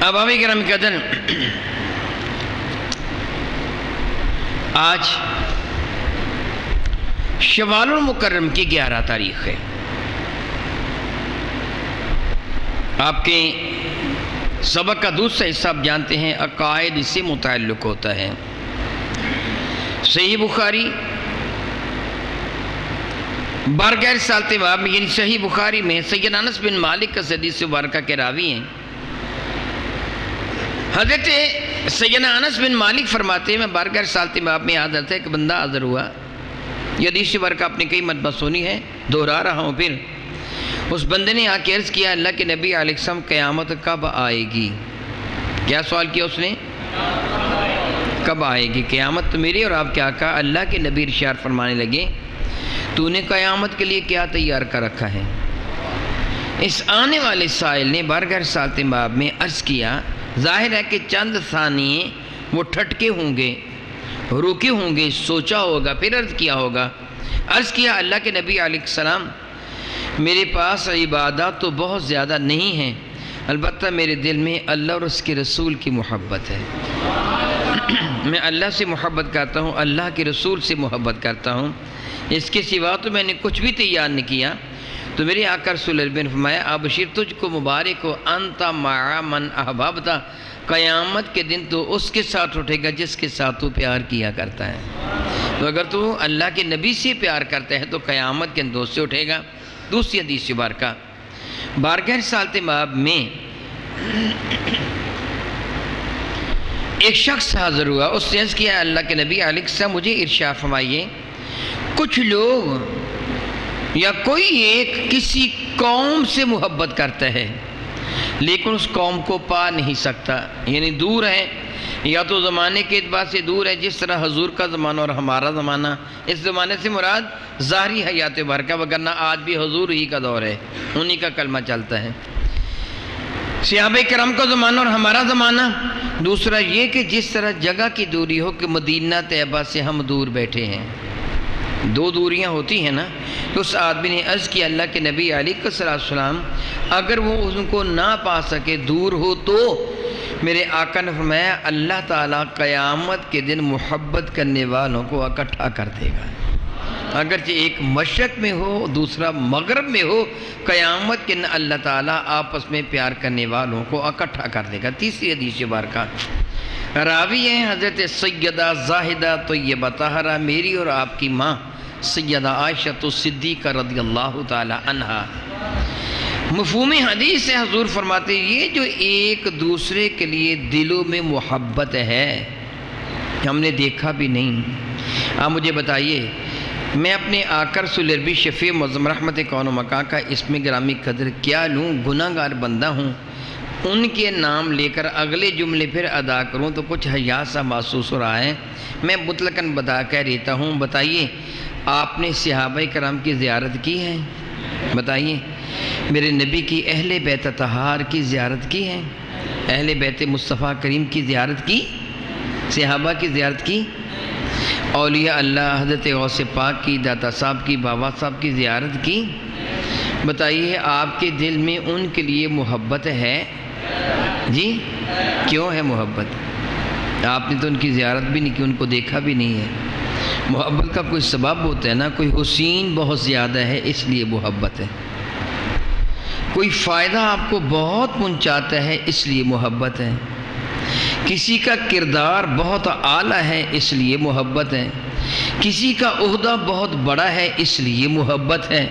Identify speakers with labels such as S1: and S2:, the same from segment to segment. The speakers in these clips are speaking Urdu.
S1: احباب کرام قدر، آج شوال المکرم کی 11 تاریخ ہے۔ آپ کے سبق کا دوسرا حصہ آپ جانتے ہیں عقائد اس سے متعلق ہوتا ہے۔ صحیح بخاری 12 سالتے باب میں، یعنی صحیح بخاری میں سیدنا انس بن مالک کا حدیث مبارکہ کے راوی ہیں۔ حضرت سیدنا انس بن مالک فرماتے ہیں، میں 12 سالتے باب میں یاد آتا ہے کہ بندہ حاضر ہوا۔ یہ حدیث مبارکہ آپ نے کئی مرتبہ سنی ہے، دہرا رہا ہوں۔ پھر اس بندے نے آ کے عرض کیا، اللہ کے نبی علیہ السلام قیامت کب آئے گی؟ کیا سوال کیا اس نے؟ کب آئے گی قیامت؟ تو میری اور آپ کے آقا اللہ کے نبی ارشاد فرمانے لگے، تو نے قیامت کے لیے کیا تیار کر رکھا ہے؟ اس آنے والے سائل نے 12 سالتے باب میں عرض کیا، ظاہر ہے کہ چند ثانیے وہ ٹھٹکے ہوں گے، روکے ہوں گے، سوچا ہوگا، پھر عرض کیا ہوگا۔ عرض کیا، اللہ کے نبی علیہ السلام میرے پاس عبادات تو بہت زیادہ نہیں ہیں، البتہ میرے دل میں اللہ اور اس کے رسول کی محبت ہے۔ میں اللہ سے محبت کرتا ہوں، اللہ کے رسول سے محبت کرتا ہوں، اس کے سوا تو میں نے کچھ بھی تیار نہیں کیا۔ تو میرے آقا رسول اللہ نے فرمایا، ابشر تجھ کو مبارک ہو، انت مع من احببتا، قیامت کے دن تو اس کے ساتھ اٹھے گا جس کے ساتھ تو پیار کیا کرتا ہے۔ تو اگر تو اللہ کے نبی سے پیار کرتا ہے تو قیامت کے دن سے اٹھے گا۔ دوسری حدیث مبارکہ 12 سالتے باب میں ایک شخص حاضر ہوا، اس نے عرض کیا، اللہ کے نبی علیہ السلام مجھے ارشاد فرمائیے، کچھ لوگ یا کوئی ایک کسی قوم سے محبت کرتا ہے لیکن اس قوم کو پا نہیں سکتا، یعنی دور ہے، یا تو زمانے کے اعتبار سے دور ہے، جس طرح حضور کا زمانہ اور ہمارا زمانہ۔ اس زمانے سے مراد ظاہری حیات برکہ، وگرنہ آج بھی حضور ہی کا دور ہے، انہی کا کلمہ چلتا ہے۔ صحابہ کرام کا زمانہ اور ہمارا زمانہ۔ دوسرا یہ کہ جس طرح جگہ کی دوری ہو کہ مدینہ طیبہ سے ہم دور بیٹھے ہیں، دو دوریاں ہوتی ہیں نا، تو اس آدمی نے عرض کیا، اللہ کے نبی علیہ السلام اگر وہ ان کو نہ پا سکے، دور ہو، تو میرے آقا نے فرمایا، اللہ تعالیٰ قیامت کے دن محبت کرنے والوں کو اکٹھا کر دے گا۔ اگرچہ ایک مشرق میں ہو، دوسرا مغرب میں ہو، قیامت کے دن اللہ تعالیٰ آپس میں پیار کرنے والوں کو اکٹھا کر دے گا۔ تیسری حدیث مبارکہ راوی ہیں حضرت سیدہ زاہدہ طیبہ طاہرہ، میری اور آپ کی ماں سیدہ عائشہ صدیقہ رضی اللہ تعالی عنہا۔ مفہوم حدیث سے حضور فرماتے ہیں، یہ جو ایک دوسرے کے لیے دلوں میں محبت ہے، ہم نے دیکھا بھی نہیں۔ آپ مجھے بتائیے، میں اپنے آقا رسول اللہ شفیع معظم رحمت کون و مکان کا اسم گرامی قدر کیا لوں؟ گناہ گار بندہ ہوں، ان کے نام لے کر اگلے جملے پھر ادا کروں تو کچھ حیا سا محسوس ہو رہا ہے۔ میں مطلقاً بتا کہہ رہتا ہوں، بتائیے آپ نے صحابہ کرام کی زیارت کی ہے؟ بتائیے میرے نبی کی اہل بیت اطہار کی زیارت کی ہے؟ اہل بیت مصطفیٰ کریم کی زیارت کی؟ صحابہ کی زیارت کی؟ اولیاء اللہ حضرت غوث پاک کی، داتا صاحب کی، بابا صاحب کی زیارت کی؟ بتائیے آپ کے دل میں ان کے لیے محبت ہے؟ جی کیوں ہے محبت؟ آپ نے تو ان کی زیارت بھی نہیں کی، ان کو دیکھا بھی نہیں ہے۔ محبت کا کوئی سبب ہوتا ہے نا، کوئی حسین بہت زیادہ ہے اس لیے محبت ہے، کوئی فائدہ آپ کو بہت پہنچاتا ہے اس لیے محبت ہے، کسی کا کردار بہت اعلیٰ ہے اس لیے محبت ہے، کسی کا عہدہ بہت بڑا ہے اس لیے محبت ہے۔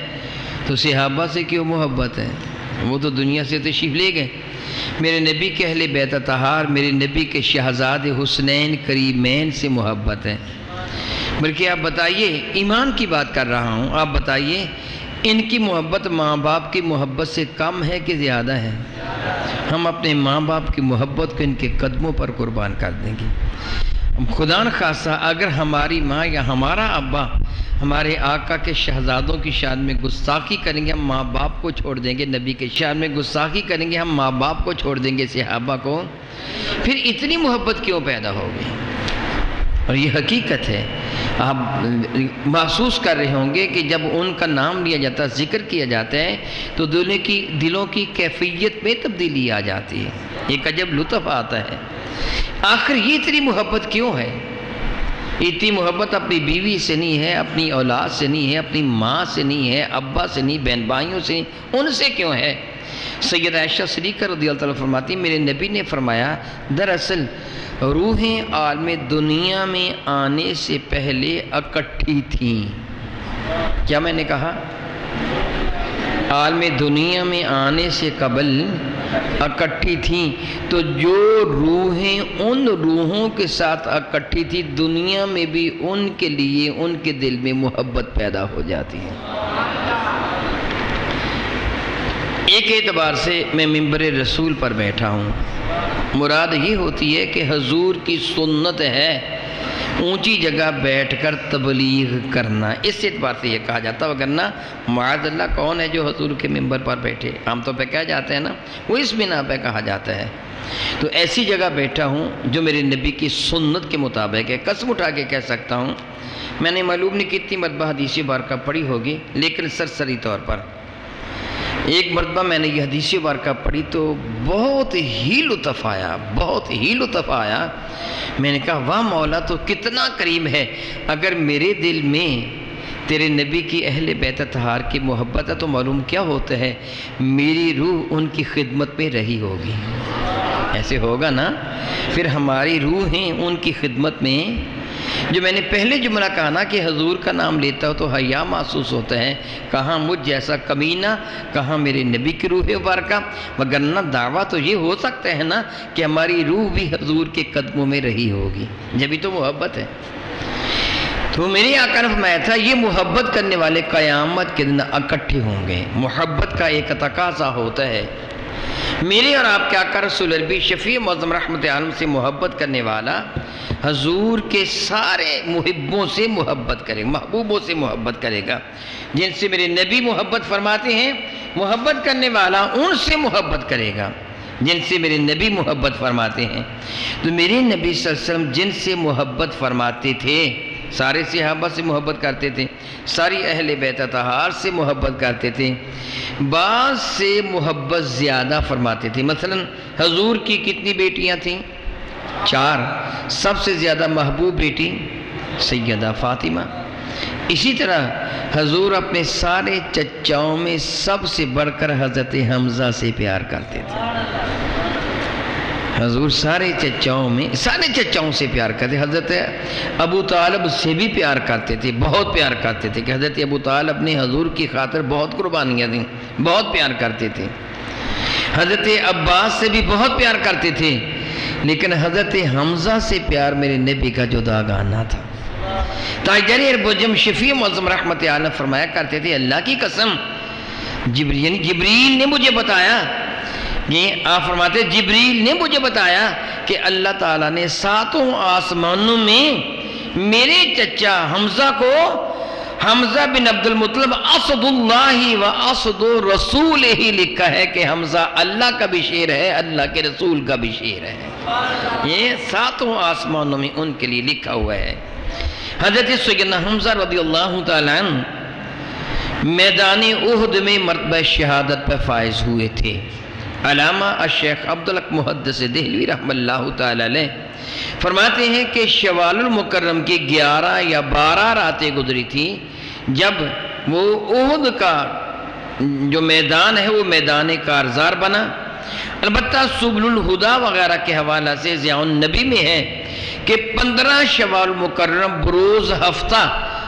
S1: تو صحابہ سے کیوں محبت ہے؟ وہ تو دنیا سے تشریف لے گئے۔ میرے نبی کے اہل بیت اطہار، میرے نبی کے شہزاد حسنین کریمین سے محبت ہے۔ بلکہ آپ بتائیے، ایمان کی بات کر رہا ہوں، آپ بتائیے ان کی محبت ماں باپ کی محبت سے کم ہے کہ زیادہ ہے؟ ہم اپنے ماں باپ کی محبت کو ان کے قدموں پر قربان کر دیں گے۔ خدا نخواستہ اگر ہماری ماں یا ہمارا ابا ہمارے آقا کے شہزادوں کی شان میں گستاخی کریں گے، ہم ماں باپ کو چھوڑ دیں گے، نبی کے شان میں گستاخی کریں گے، ہم ماں باپ کو چھوڑ دیں گے، صحابہ کو، پھر اتنی محبت کیوں پیدا ہوگی؟ اور یہ حقیقت ہے، آپ محسوس کر رہے ہوں گے کہ جب ان کا نام لیا جاتا ہے، ذکر کیا جاتا ہے، تو دلوں کی کیفیت میں تبدیلی آ جاتی ہے۔ ایک عجب لطف آتا ہے، آخر یہ اتنی محبت کیوں ہے؟ اتنی محبت اپنی بیوی سے نہیں ہے، اپنی اولاد سے نہیں ہے، اپنی ماں سے نہیں ہے، ابا سے نہیں، بہن بھائیوں سے، ان سے کیوں ہے؟ سیدہ عائشہ صدیقہ رضی اللہ عنہا فرماتی ہیں میرے نبی نے فرمایا دراصل روحیں عالم دنیا میں آنے سے پہلے اکٹھی تھیں۔ کیا میں نے کہا؟ عالم دنیا میں آنے سے قبل اکٹھی تھیں، تو جو روحیں ان روحوں کے ساتھ اکٹھی تھی دنیا میں بھی ان کے لیے ان کے دل میں محبت پیدا ہو جاتی ہے۔ ایک اعتبار سے میں منبر رسول پر بیٹھا ہوں، مراد یہ ہوتی ہے کہ حضور کی سنت ہے اونچی جگہ بیٹھ کر تبلیغ کرنا، اس اعتبار سے یہ کہا جاتا ہے، وگرنہ معاذ اللہ کون ہے جو حضور کے منبر پر بیٹھے؟ عام طور پہ کہا جاتا ہے نا، وہ اس بنا پہ کہا جاتا ہے۔ تو ایسی جگہ بیٹھا ہوں جو میرے نبی کی سنت کے مطابق ہے، قسم اٹھا کے کہہ سکتا ہوں میں نے معلوم نہیں کتنی مرتبہ حدیث بارکہ پڑھی ہوگی، لیکن سرسری طور پر ایک مرتبہ میں نے یہ حدیث بارکہ پڑھی تو بہت ہی لطف آیا، بہت ہی لطف آیا۔ میں نے کہا واہ مولا تو کتنا کریم ہے، اگر میرے دل میں تیرے نبی کی اہل بیت اطہار کی محبت ہے تو معلوم کیا ہوتا ہے، میری روح ان کی خدمت میں رہی ہوگی۔ ایسے ہوگا نا، پھر ہماری روحیں ان کی خدمت میں، جو میں نے پہلے جملہ کہا نا کہ حضور کا نام لیتا ہو تو حیا محسوس ہوتا ہے، کہاں مجھ جیسا کمینہ، کہاں میرے نبی کی روح مبارکہ، وگرنہ دعویٰ تو یہ ہو سکتا ہے نا کہ ہماری روح بھی حضور کے قدموں میں رہی ہوگی، جبھی تو محبت ہے۔ تو میرے آقا نے فرمایا تھا یہ محبت کرنے والے قیامت کے دن اکٹھے ہوں گے، محبت کا ایک تقاضا ہوتا ہے۔ میرے اور آپ کے آقا رسول عربی شفیع معظم رحمت عالم سے محبت کرنے والا حضور کے سارے محبوں سے محبت کرے گا، محبوبوں سے محبت کرے گا، جن سے میرے نبی محبت فرماتے ہیں محبت کرنے والا ان سے محبت کرے گا جن سے میرے نبی محبت فرماتے ہیں۔ تو میرے نبی صلی اللہ علیہ وسلم جن سے محبت فرماتے تھے، سارے صحابہ سے محبت کرتے تھے، ساری اہل بیت اطہار سے محبت کرتے تھے، بعض سے محبت زیادہ فرماتے تھے۔ مثلا حضور کی کتنی بیٹیاں تھیں؟ 4، سب سے زیادہ محبوب بیٹی سیدہ فاطمہ۔ اسی طرح حضور اپنے سارے چچاؤں میں سب سے بڑھ کر حضرت حمزہ سے پیار کرتے تھے۔ حضور سارے چچاؤں سے پیار کرتے، حضرت ابو طالب سے بھی پیار کرتے تھے، بہت پیار کرتے تھے کہ حضرت ابو طالب نے حضور کی خاطر بہت قربانیاں دیں، بہت پیار کرتے تھے۔ حضرت عباس سے بھی بہت پیار کرتے تھے، لیکن حضرت حمزہ سے پیار میرے نبی کا جداگانہ تھا۔ تاجر اربجم شفیع معظم رحمت عالم فرمایا کرتے تھے اللہ کی قسم جبریل نے مجھے بتایا، یہ آپ فرماتے جبریل نے مجھے بتایا کہ اللہ تعالیٰ نے 7 آسمانوں میں میرے چچا حمزہ کو، حمزہ بن عبد المطلب اسد اللہ و اسد رسول ہی لکھا ہے کہ حمزہ اللہ کا بھی شیر ہے، اللہ کے رسول کا بھی شیر ہے۔ یہ 7 آسمانوں میں ان کے لیے لکھا ہوا ہے۔ حضرت سیدنا حمزہ رضی اللہ تعالیٰ عنہ میدان احد میں مرتبہ شہادت پہ فائز ہوئے تھے۔ علامہ الشیخ عبدالحق محدث دہلوی رحمہ اللہ تعالیٰ علیہ فرماتے ہیں کہ شوال المکرم کی 11 یا 12 راتیں گزری تھیں جب وہ احد کا جو میدان ہے وہ میدان کارزار بنا۔ البتہ سبل الہدا وغیرہ کے حوالہ سے ضیاء النبی میں ہے کہ 15 شوال مکرم بروز ہفتہ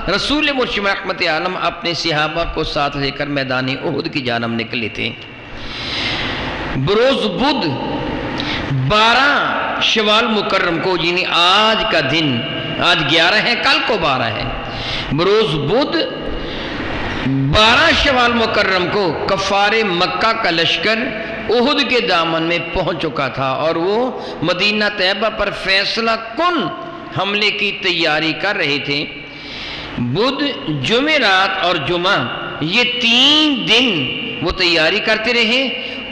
S1: رسول مرشد رحمت عالم اپنے صحابہ کو ساتھ لے کر میدان احد کی جانب نکلے تھے۔ بروز بدھ 12 شوال مکرم کو، یعنی آج کا دن، آج 11 ہے کل کو 12 ہے، بروز بدھ 12 شوال مکرم کو کفار مکہ کا لشکر احد کے دامن میں پہنچ چکا تھا اور وہ مدینہ طیبہ پر فیصلہ کن حملے کی تیاری کر رہے تھے۔ بدھ، جمعرات اور جمعہ یہ 3 دن وہ تیاری کرتے رہے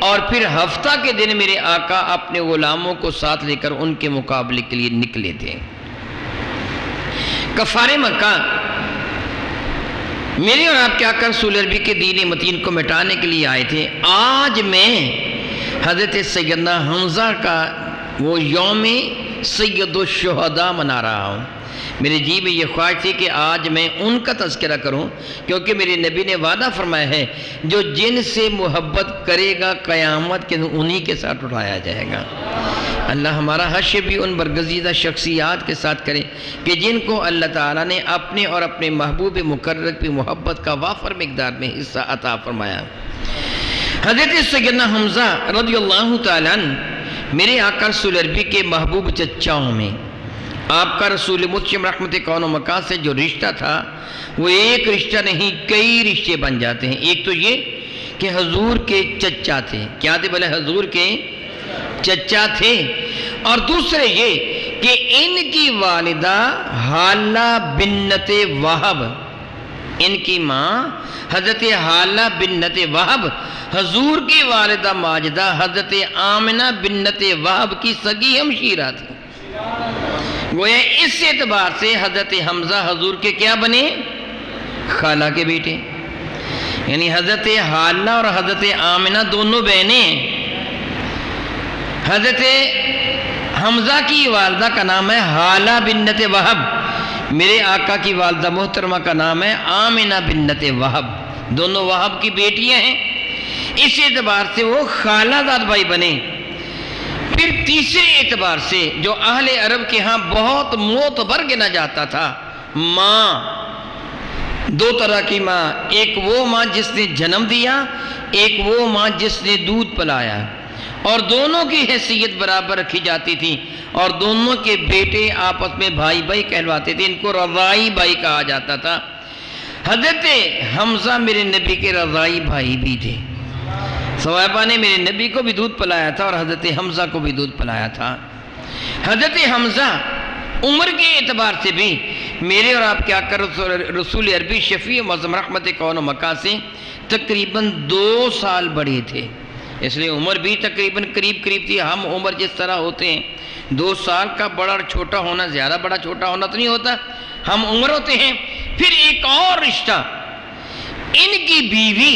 S1: اور پھر ہفتہ کے دن میرے آقا اپنے غلاموں کو ساتھ لے کر ان کے مقابلے کے لیے نکلے تھے۔ کفار مکہ میرے اور آپ کے آقا رسول عربی کے دین متین کو مٹانے کے لیے آئے تھے۔ آج میں حضرت سیدنا حمزہ کا وہ یوم سید الشہداء منا رہا ہوں۔ میرے جی میں یہ خواہش تھی کہ آج میں ان کا تذکرہ کروں، کیونکہ میرے نبی نے وعدہ فرمایا ہے جو جن سے محبت کرے گا قیامت کے انہی کے ساتھ اٹھایا جائے گا۔ اللہ ہمارا حشر بھی ان برگزیدہ شخصیات کے ساتھ کرے کہ جن کو اللہ تعالیٰ نے اپنے اور اپنے محبوب مقرر کی محبت کا وافر مقدار میں حصہ عطا فرمایا۔ حضرت سیدنا حمزہ رضی اللہ تعالیٰ عنہ میرے آقا رسول عربی کے محبوب چچاؤں میں، آپ کا رسول مطمئن رحمت کون و مکان سے جو رشتہ تھا وہ ایک رشتہ نہیں کئی رشتے بن جاتے ہیں۔ ایک تو یہ کہ حضور کے چچا تھے، کیا تھے بولے؟ حضور کے چچا تھے۔ اور دوسرے یہ کہ ان کی والدہ حالہ بنت وہب، ان کی ماں حضرت حالہ بنت وہب حضور کی والدہ ماجدہ حضرت آمنہ بنت وہب کی سگی ہمشیرہ تھی۔ گویا اس اعتبار سے حضرت حمزہ حضور کے کیا بنے؟ خالہ کے بیٹے، یعنی حضرت حالہ اور حضرت آمنہ دونوں بہنیں ہیں۔ حضرت حمزہ کی والدہ کا نام ہے حالہ بنت وہب، میرے آقا کی والدہ محترمہ کا نام ہے آمنہ بنت وہب، دونوں وہب کی بیٹیاں ہیں، اس اعتبار سے وہ خالہ زاد بھائی بنے۔ پھر تیسرے اعتبار سے جو اہل عرب کے ہاں بہت معتبر گنا جاتا تھا، ماں، دو طرح کی ماں، ایک وہ ماں جس نے جنم دیا، ایک وہ ماں جس نے دودھ پلایا، اور دونوں کی حیثیت برابر رکھی جاتی تھی، اور دونوں کے بیٹے آپس میں بھائی بھائی کہلواتے تھے، ان کو رضائی بھائی کہا جاتا تھا۔ حضرت حمزہ میرے نبی کے رضائی بھائی بھی تھے، صحابہ نے میرے نبی کو بھی دودھ پلایا تھا اور حضرت حمزہ کو بھی دودھ پلایا تھا۔ حضرت حمزہ عمر کے اعتبار سے بھی میرے اور آپ کے آقا رسول عربی شفیع معظم رحمت کون و مکان سے تقریباً 2 سال بڑے تھے، اس لیے عمر بھی تقریباً قریب تھی۔ ہم عمر جس طرح ہوتے ہیں 2 سال کا بڑا اور چھوٹا ہونا زیادہ بڑا چھوٹا ہونا تو نہیں ہوتا، ہم عمر ہوتے ہیں۔ پھر ایک اور رشتہ، ان کی بیوی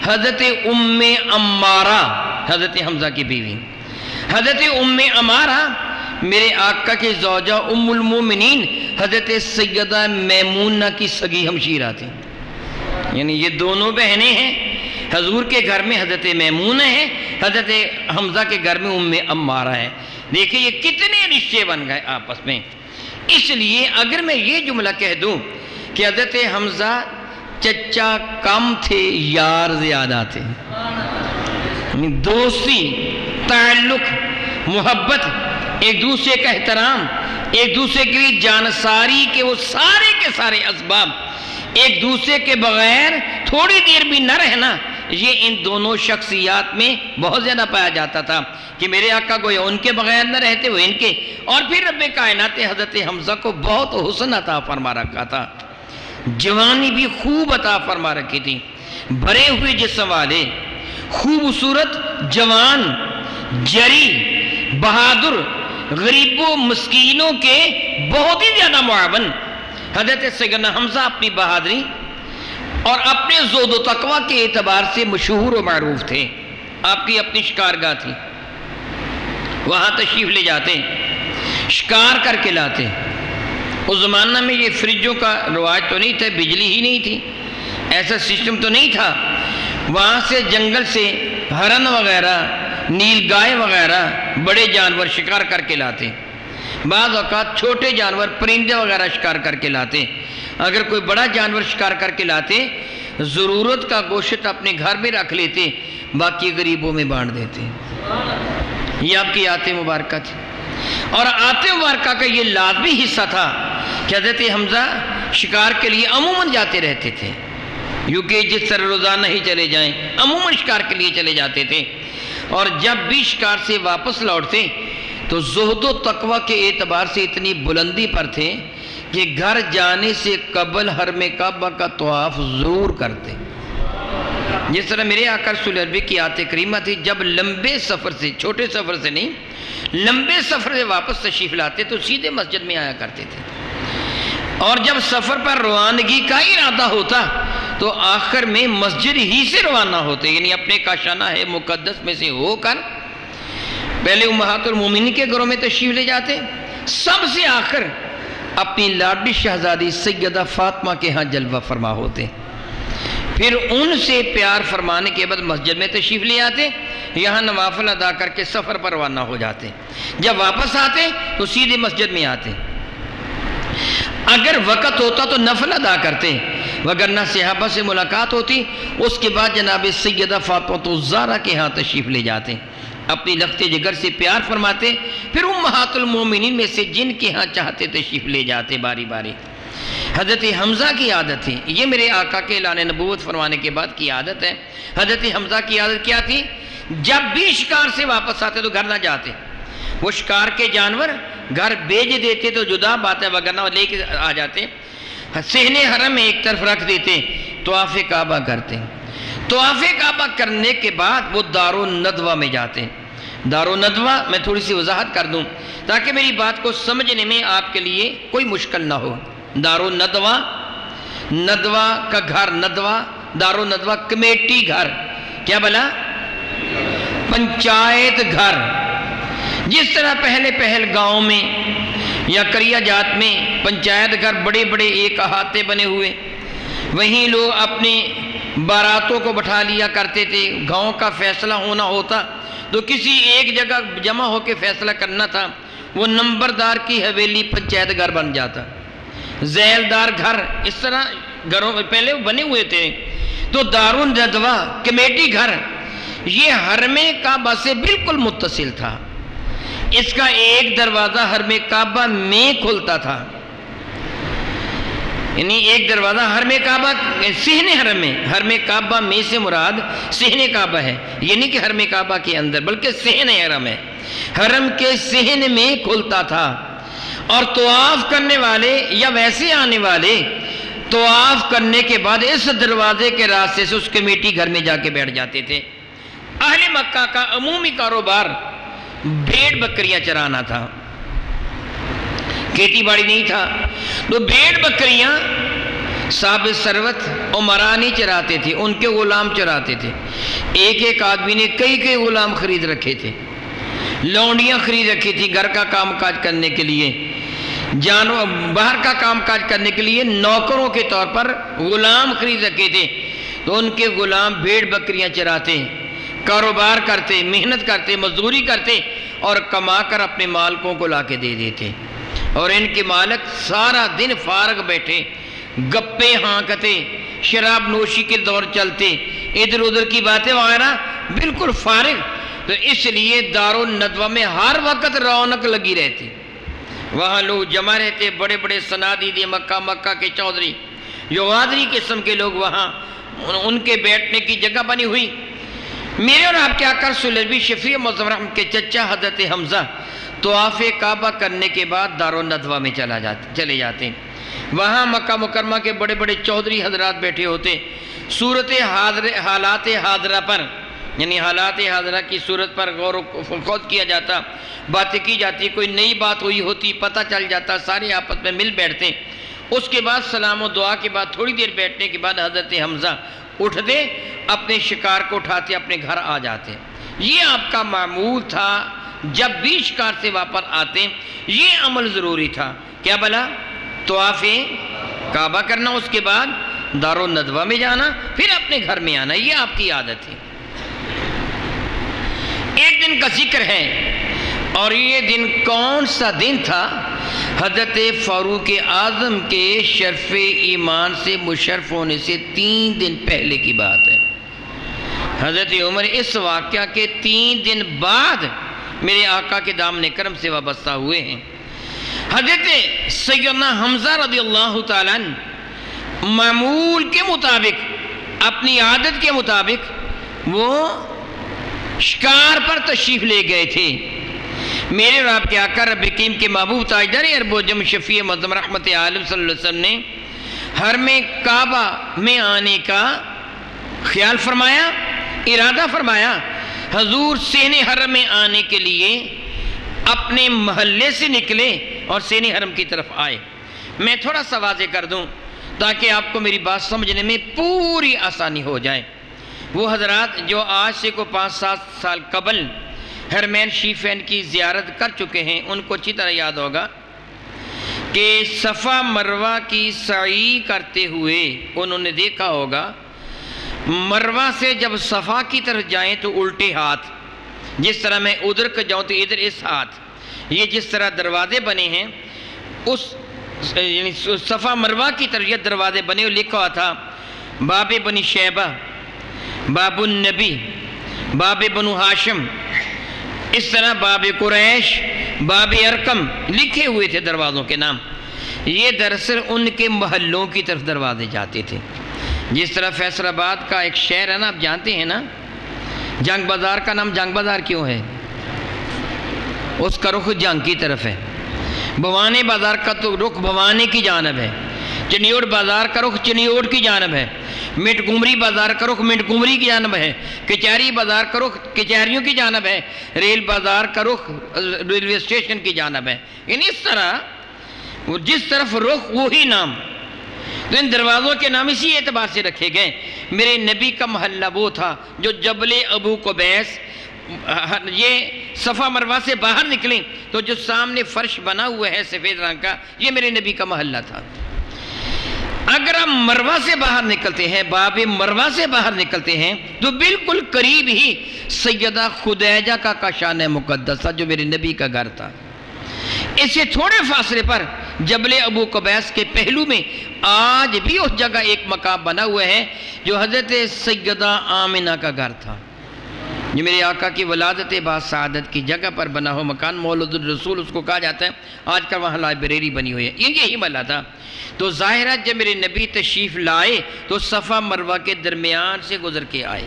S1: حضرت ام عمارہ، حضرت حمزہ کی بیوی حضرت ام عمارہ میرے آقا کے زوجہ ام المومنین حضرت سیدہ میمونہ کی سگی ہمشیرہ تھی، یعنی یہ دونوں بہنیں ہیں۔ حضور کے گھر میں حضرت میمونہ ہے، حضرت حمزہ کے گھر میں ام عمارہ ہے۔ دیکھیں یہ کتنے رشتے بن گئے آپس میں۔ اس لیے اگر میں یہ جملہ کہہ دوں کہ حضرت حمزہ چچا کم تھے یار زیادہ تھے، دوستی، تعلق، محبت، ایک دوسرے کا احترام، ایک دوسرے کے لیے جانساری کے وہ سارے کے سارے اسباب، ایک دوسرے کے بغیر تھوڑی دیر بھی نہ رہنا، یہ ان دونوں شخصیات میں بہت زیادہ پایا جاتا تھا کہ میرے آقا گویا ان کے بغیر نہ رہتے، وہ ان کے۔ اور پھر رب کائنات حضرت حمزہ کو بہت حسن عطا فرما رکھا تھا، جوانی بھی خوب عطا فرما رکھی تھی، بھرے ہوئے جسم والے، خوبصورت، جوان، جری، بہادر، غریبوں مسکینوں کے بہت ہی زیادہ معاون۔ حضرت سیدنا حمزہ اپنی بہادری اور اپنے زہد و تقوی کے اعتبار سے مشہور و معروف تھے۔ آپ کی اپنی شکارگاہ تھی، وہاں تشریف لے جاتے، شکار کر کے لاتے۔ اس زمانہ میں یہ فریجوں کا رواج تو نہیں تھا، بجلی ہی نہیں تھی، ایسا سسٹم تو نہیں تھا۔ وہاں سے جنگل سے ہرن وغیرہ، نیل گائے وغیرہ بڑے جانور شکار کر کے لاتے، بعض اوقات چھوٹے جانور پرندے وغیرہ شکار کر کے لاتے۔ اگر کوئی بڑا جانور شکار کر کے لاتے، ضرورت کا گوشت اپنے گھر میں رکھ لیتے، باقی غریبوں میں بانٹ دیتے۔ یہ آپ کی آیت مبارکہ تھی، اور آیت مبارکہ کا یہ لازمی حصہ تھا کہ حضرت حمزہ شکار کے لیے عموماً جاتے رہتے تھے، یوں کہ جس طرح روزانہ ہی چلے جائیں، عموماً شکار کے لیے چلے جاتے تھے، اور جب بھی شکار سے واپس لوٹتے تو زہد و تقوی کے اعتبار سے اتنی بلندی پر تھے کہ گھر جانے سے قبل حرم کعبہ کا طواف ضرور کرتے۔ جس طرح میرے آقا رسول عربی کی آیت کریمہ تھی، جب لمبے سفر سے، چھوٹے سفر سے نہیں، لمبے سفر سے واپس تشریف لاتے تو سیدھے مسجد میں آیا کرتے تھے، اور جب سفر پر روانگی کا ارادہ ہوتا تو آخر میں مسجد ہی سے روانہ ہوتے، یعنی اپنے کاشانہ ہے مقدس میں سے ہو کر پہلے امہات المومنین کے گھروں میں تشریف لے جاتے، سب سے آخر اپنی لاڈلی شہزادی سیدہ فاطمہ کے ہاں جلوہ فرما ہوتے، پھر ان سے پیار فرمانے کے بعد مسجد میں تشریف لے آتے، یہاں نوافل ادا کر کے سفر پر روانہ ہو جاتے، جب واپس آتے تو سیدھے مسجد میں آتے، اگر وقت ہوتا تو نفل ادا کرتے، وگرنہ صحابہ سے ملاقات ہوتی، اس کے بعد جناب سیدہ فاطمہ الزہرا کے ہاں تشریف لے جاتے، اپنی لخت جگر سے پیار فرماتے، پھر امہات المومنین میں سے جن کے ہاں چاہتے تشریف لے جاتے باری باری۔ حضرت حمزہ کی عادت تھی، یہ میرے آقا کے اعلان نبوت فرمانے کے بعد کی عادت ہے۔ حضرت حمزہ کی عادت کیا تھی؟ جب بھی شکار سے واپس آتے تو گھر نہ جاتے، وہ شکار کے جانور گھر بیچ دیتے تو جدا بات ہے، وگرنہ لے کے آ جاتے، صحن حرم میں ایک طرف رکھ دیتے، طواف کعبہ کرتے، طواف کعبہ کرنے کے بعد وہ دار الندوہ میں جاتے۔ دار الندوہ میں تھوڑی سی وضاحت کر دوں تاکہ میری بات کو سمجھنے میں آپ کے لیے کوئی مشکل نہ ہو۔ دار الندوہ، ندوہ کا گھر، ندوہ، دار الندوہ کمیٹی گھر، کیا بلا؟ پنچایت گھر۔ جس طرح پہل گاؤں میں یا قریہ جات میں پنچایت گھر بڑے بڑے ایک احاطے بنے ہوئے، وہیں لوگ اپنے باراتوں کو بٹھا لیا کرتے تھے، گاؤں کا فیصلہ ہونا ہوتا تو کسی ایک جگہ جمع ہو کے فیصلہ کرنا تھا، وہ نمبردار کی حویلی پنچایت گھر بن جاتا، ذیلدار گھر، اس طرح گھروں پہلے بنے ہوئے تھے۔ تو دار الندوہ کمیٹی گھر یہ حرم کعبہ سے بالکل متصل تھا، اس کا ایک دروازہ حرم کعبہ میں کھلتا تھا، یعنی ایک دروازہ حرم کعبہ صحن حرم میں، حرم کعبہ میں سے مراد صحن کعبہ ہے، یہ نہیں کہ حرم کعبہ کے اندر بلکہ صحن حرم ہے، حرم کے صحن میں کھلتا تھا، اور طواف کرنے والے یا ویسے آنے والے طواف کرنے کے بعد اس دروازے کے راستے سے اس کمیٹی گھر میں جا کے بیٹھ جاتے تھے۔ اہل مکہ کا عمومی کاروبار بھیڑ بکریاں چرانا تھا، کھیتی باڑی نہیں تھا، تو بھیڑ بکریاں صاحب ثروت عمرا نہیں چراتے تھے، ان کے غلام چراتے تھے۔ ایک ایک آدمی نے کئی غلام خرید رکھے تھے، لونڈیاں خرید رکھی تھی گھر کا کام کاج کرنے کے لیے، جانور باہر کا کام کاج کرنے کے لیے نوکروں کے طور پر غلام خرید رکھے تھے، تو ان کے غلام بھیڑ بکریاں چراتے، کاروبار کرتے، محنت کرتے، مزدوری کرتے، اور کما کر اپنے مالکوں کو لا کے دے دیتے، اور ان کے مالک سارا دن فارغ بیٹھے گپے ہانکتے، شراب نوشی کے دور چلتے، ادھر ادھر کی باتیں وغیرہ، بالکل فارغ۔ تو اس لیے دار الندوہ میں ہر وقت رونق لگی رہتی، وہاں لوگ جمع رہتے، بڑے بڑے سنادید مکہ کے چودھری جو غادری قسم کے لوگ، وہاں ان کے بیٹھنے کی جگہ بنی ہوئی۔ میرے اور آپ کے آقا رسول اللہ شفیع معظم رحمت کے چچا حضرت حمزہ طواف کعبہ کرنے کے بعد دار الندوہ میں چلے جاتے، وہاں مکہ مکرمہ کے بڑے بڑے چودھری حضرات بیٹھے ہوتے، صورت حالات حاضرہ پر، یعنی حالات حاضرہ کی صورت پر غور و خوض کیا جاتا، باتیں کی جاتی، کوئی نئی بات ہوئی ہوتی پتہ چل جاتا، سارے آپس میں مل بیٹھتے۔ اس کے بعد سلام و دعا کے بعد تھوڑی دیر بیٹھنے کے بعد حضرت حمزہ اٹھتے، اپنے شکار کو اٹھاتے، اپنے گھر آ جاتے۔ یہ آپ کا معمول تھا، جب بھی شکار سے واپس آتے یہ عمل ضروری تھا، کیا بلا؟ طواف کعبہ کرنا، اس کے بعد دار الندوہ میں جانا، پھر اپنے گھر میں آنا، یہ آپ کی عادت تھی۔ ایک دن کا ذکر ہے، اور یہ دن کون سا دن تھا؟ حضرت فاروق اعظم کے شرف ایمان سے مشرف ہونے سے 3 دن پہلے کی بات ہے۔ حضرت عمر اس واقعہ کے 3 دن بعد میرے آقا کے دامن کرم سے وابستہ ہوئے ہیں۔ حضرت سیدنا حمزہ رضی اللہ تعالیٰ معمول کے مطابق، اپنی عادت کے مطابق وہ شکار پر تشریف لے گئے تھے۔ میرے اور آپ کے آقا رب کریم کے محبوب تاجدار ارب و جم شفیع معظم رحمت عالم صلی اللہ علیہ وسلم نے حرم کعبہ میں آنے کا خیال فرمایا، ارادہ فرمایا۔ حضور صحن حرم میں آنے کے لیے اپنے محلے سے نکلے اور صحن حرم کی طرف آئے۔ میں تھوڑا سا واضح کر دوں تاکہ آپ کو میری بات سمجھنے میں پوری آسانی ہو جائے۔ وہ حضرات جو آج سے کو 5-7 سال قبل حرمین شریفین کی زیارت کر چکے ہیں ان کو اچھی طرح یاد ہوگا کہ صفا مروہ کی سعی کرتے ہوئے انہوں نے دیکھا ہوگا مروہ سے جب صفا کی طرف جائیں تو الٹے ہاتھ، جس طرح میں ادھر کا جاؤں تو ادھر اس ہاتھ، یہ جس طرح دروازے بنے ہیں اس یعنی صفا مروہ کی طرف یہ دروازے بنے ہوئے لکھا ہوا تھا باب بنی شیبہ، باب النبی، باب بنو ہاشم، اس طرح باب قریش، باب ارقم لکھے ہوئے تھے دروازوں کے نام۔ یہ دراصل ان کے محلوں کی طرف دروازے جاتے تھے۔ جس طرح فیصل آباد کا ایک شہر ہے نا، آپ جانتے ہیں نا، جنگ بازار کا نام جنگ بازار کیوں ہے؟ اس کا رخ جنگ کی طرف ہے۔ بھوانے بازار کا تو رخ بھوانے کی جانب ہے، چنیوڑ بازار کا رخ چنیوڑ کی جانب ہے، مٹ گمری بازار کا رخ مٹ گمری کی جانب ہے، کچہری بازار کا رخ کچہریوں کی جانب ہے، ریل بازار کا رخ ریلوے اسٹیشن کی جانب ہے۔ یعنی اس طرح وہ جس طرف رخ وہی نام، تو ان دروازوں کے نام اسی اعتبار سے رکھے گئے۔ میرے نبی کا محلہ وہ تھا جو جبل ابو قبیس، یہ صفا مروہ سے باہر نکلیں تو جو سامنے فرش بنا ہوا ہے سفید رنگ کا، یہ میرے نبی کا محلہ تھا۔ اگر ہم مروہ سے باہر نکلتے ہیں، باب مروہ سے باہر نکلتے ہیں تو بالکل قریب ہی سیدہ خدیجہ کا کاشان مقدس تھا جو میرے نبی کا گھر تھا۔ اس سے تھوڑے فاصلے پر جبل ابو قبیس کے پہلو میں آج بھی اس جگہ ایک مقام بنا ہوا ہے جو حضرت سیدہ آمنہ کا گھر تھا، جو میرے آقا کی ولادت باسعادت کی جگہ پر بنا ہوا مکان مولد الرسول اس کو کہا جاتا ہے۔ آج کل وہاں لائبریری بنی ہوئی ہے، یہی محلہ تھا۔ تو ظاہر ہے جب میرے نبی تشریف لائے تو صفا مروہ کے درمیان سے گزر کے آئے،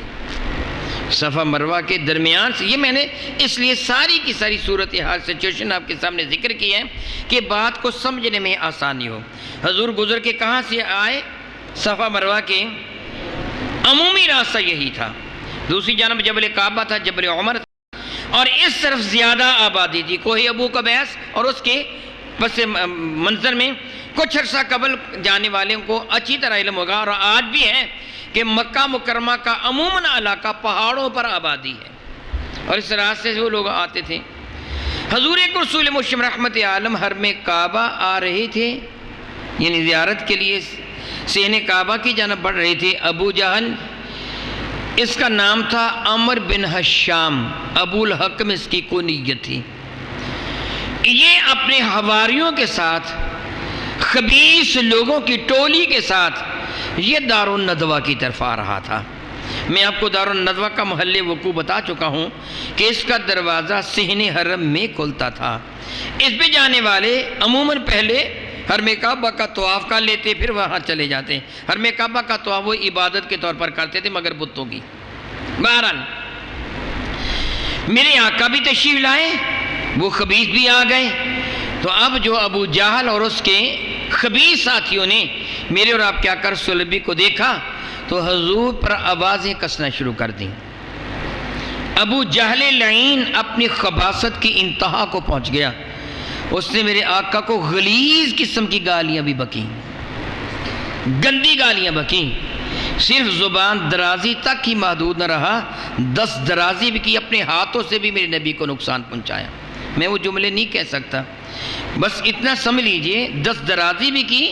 S1: صفا مروہ کے درمیان سے۔ یہ میں نے اس لیے ساری کی ساری صورتحال سچویشن آپ کے سامنے ذکر کی ہے کہ بات کو سمجھنے میں آسانی ہو۔ حضور گزر کے کہاں سے آئے؟ صفا مروہ کے عمومی راستہ یہی تھا، دوسری جانب جبل کعبہ تھا، جبل عمر تھا، اور اس طرف زیادہ آبادی تھی، کوہ ابو قبیس، اور اس کے پس منظر میں کچھ عرصہ قبل جانے والوں کو اچھی طرح علم ہوگا، اور آج بھی ہے کہ مکہ مکرمہ کا عموماً علاقہ پہاڑوں پر آبادی ہے، اور اس راستے سے وہ لوگ آتے تھے۔ حضور رسول مشم رحمت عالم حرم کعبہ آ رہے تھے، یعنی زیارت کے لیے صحن کعبہ کی جانب بڑھ رہے تھے۔ ابو جہل، اس کا نام تھا عمر بن حشام، ابو الحکم اس کی کنیت تھی۔ یہ اپنے حواریوں کے ساتھ، خبیث لوگوں کی ٹولی کے ساتھ یہ دار الندوہ کی طرف آ رہا تھا۔ میں آپ کو دار الندوہ کا محل وقوع بتا چکا ہوں کہ اس کا دروازہ صحن حرم میں کھلتا تھا۔ اس پہ جانے والے عموماً پہلے حرم کعبہ کا طواف کر لیتے، پھر وہاں چلے جاتے۔ حرم کعبہ کا طواف وہ عبادت کے طور پر کرتے تھے مگر بتوں کی۔ بہرحال میرے آقا بھی تشریف لائے، وہ خبیث بھی آ گئے، تو اب جو ابو جہل اور اس کے خبیث ساتھیوں نے میرے اور آپ کیا کر سلبی کو دیکھا تو حضور پر آوازیں کسنا شروع کر دیں۔ ابو جہل لعین اپنی خباثت کی انتہا کو پہنچ گیا، اس نے میرے آقا کو غلیظ قسم کی گالیاں بھی بکیں، گندی گالیاں بکیں۔ صرف زبان درازی تک ہی محدود نہ رہا، 10 درازی بھی کی، اپنے ہاتھوں سے بھی میرے نبی کو نقصان پہنچایا۔ میں وہ جملے نہیں کہہ سکتا، بس اتنا سمجھ لیجئے 10 درازی بھی کی،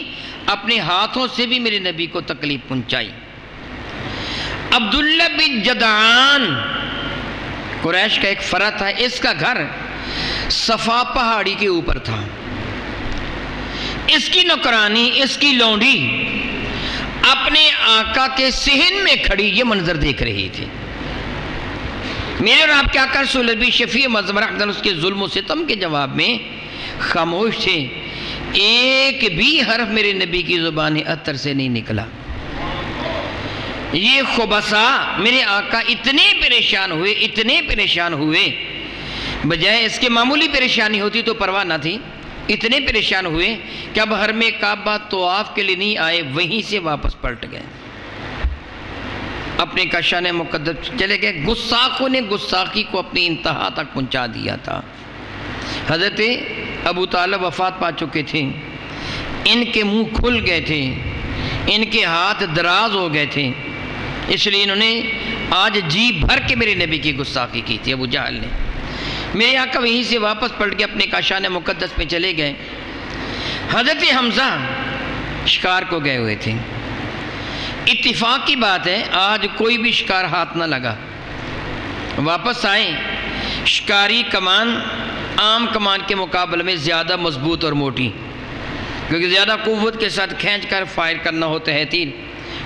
S1: اپنے ہاتھوں سے بھی میرے نبی کو تکلیف پہنچائی۔ عبداللہ بن جدعان قریش کا ایک فرع تھا، اس کا گھر صفا پہاڑی کے اوپر تھا۔ اس کی نوکرانی، اس کی لونڈی اپنے آقا کے صحن میں کھڑی یہ منظر دیکھ رہی تھی۔ میرے اور آپ کیا کر سلبی شفیع معظم رحمت اللہ اس کے ظلم و ستم کے جواب میں خاموش تھے، ایک بھی حرف میرے نبی کی زبان اطہر سے نہیں نکلا۔ یہ خبثا میرے آقا اتنے پریشان ہوئے، بجائے اس کے معمولی پریشانی ہوتی تو پرواہ نہ تھی، اتنے پریشان ہوئے کہ اب حرم کعبہ طواف کے لیے نہیں آئے، وہیں سے واپس پلٹ گئے، اپنے کاشان مقدس چلے گئے۔ گستاخوں نے گستاخی کو اپنی انتہا تک پہنچا دیا تھا۔ حضرت ابو طالب وفات پا چکے تھے، ان کے منہ کھل گئے تھے، ان کے ہاتھ دراز ہو گئے تھے، اس لیے انہوں نے آج جی بھر کے میرے نبی کی گستاخی کی تھی ابو جہل نے۔ میرے آقا وہیں سے واپس پلٹ کے اپنے کاشان مقدس میں چلے گئے۔ حضرت حمزہ شکار کو گئے ہوئے تھے۔ اتفاق کی بات ہے آج کوئی بھی شکار ہاتھ نہ لگا۔ واپس آئے، شکاری کمان عام کمان کے مقابلے میں زیادہ مضبوط اور موٹی، کیونکہ زیادہ قوت کے ساتھ کھینچ کر فائر کرنا ہوتا ہے تیر۔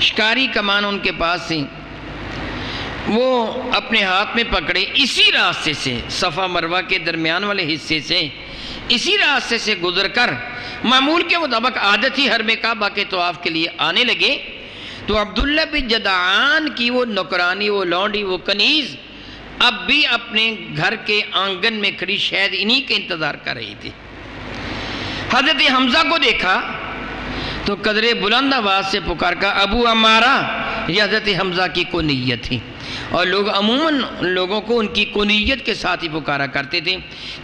S1: شکاری کمان ان کے پاس تھی، وہ اپنے ہاتھ میں پکڑے، اسی راستے سے صفا مروہ کے درمیان والے حصے سے، اسی راستے سے گزر کر معمول کے مطابق عادت ہی حرم کعبہ کے طواف کے لیے آنے لگے تو عبداللہ بن جدعان کی وہ نوکرانی، وہ لونڈی، وہ کنیز اب بھی اپنے گھر کے آنگن میں کھڑی شاید انہی کے انتظار کر رہی تھی۔ حضرت حمزہ کو دیکھا تو قدرے بلند آواز سے پکار کا ابو عمارہ، یہ حضرت حمزہ کی کنیت تھی، اور لوگ عموماً لوگوں کو ان کی کنیت کے ساتھ ہی پکارا کرتے تھے،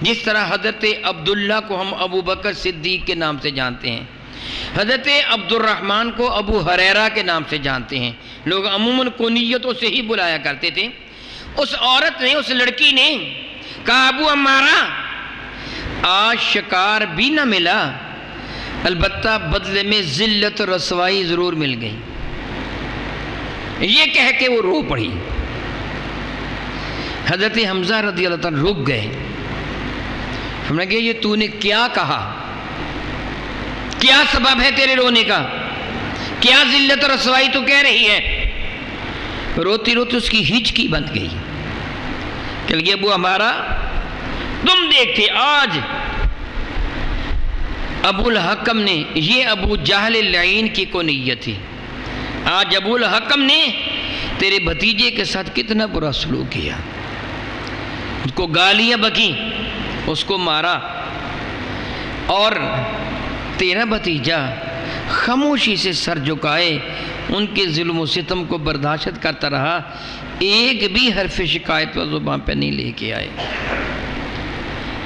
S1: جس طرح حضرت عبداللہ کو ہم ابو بکر صدیق کے نام سے جانتے ہیں، حضرت عبد الرحمن کو ابو ہریرہ کے نام سے جانتے ہیں، لوگ عموماً کنیتوں سے ہی بلایا کرتے تھے۔ اس عورت نے، اس لڑکی نے کہا ابو عمارہ آج شکار بھی نہ ملا، البتہ بدلے میں ذلت و رسوائی ضرور مل گئی۔ یہ کہہ کے وہ رو پڑی۔ حضرت حمزہ رضی اللہ تعالیٰ رک گئے، ہم نے کہا یہ تو نے کیا کہا؟ کیا سبب ہے تیرے رونے کا؟ کیا ذلت و رسوائی تو کہہ رہی ہے؟ روتی روتی اس کی ہچکی بند گئی۔ کہ لگے ابو ہمارا تم دیکھتے آج ابو الحکم نے، یہ ابو جہل لعین کی کنیت تھی، آج ابو الحکم نے تیرے بھتیجے کے ساتھ کتنا برا سلوک کیا، اس کو گالیاں بکیں، اس کو مارا، اور تیرا بھتیجا خاموشی سے سر جھکائے ان کے ظلم و ستم کو برداشت کرتا رہا، ایک بھی حرف شکایت و زبان پہ نہیں لے کے آئے۔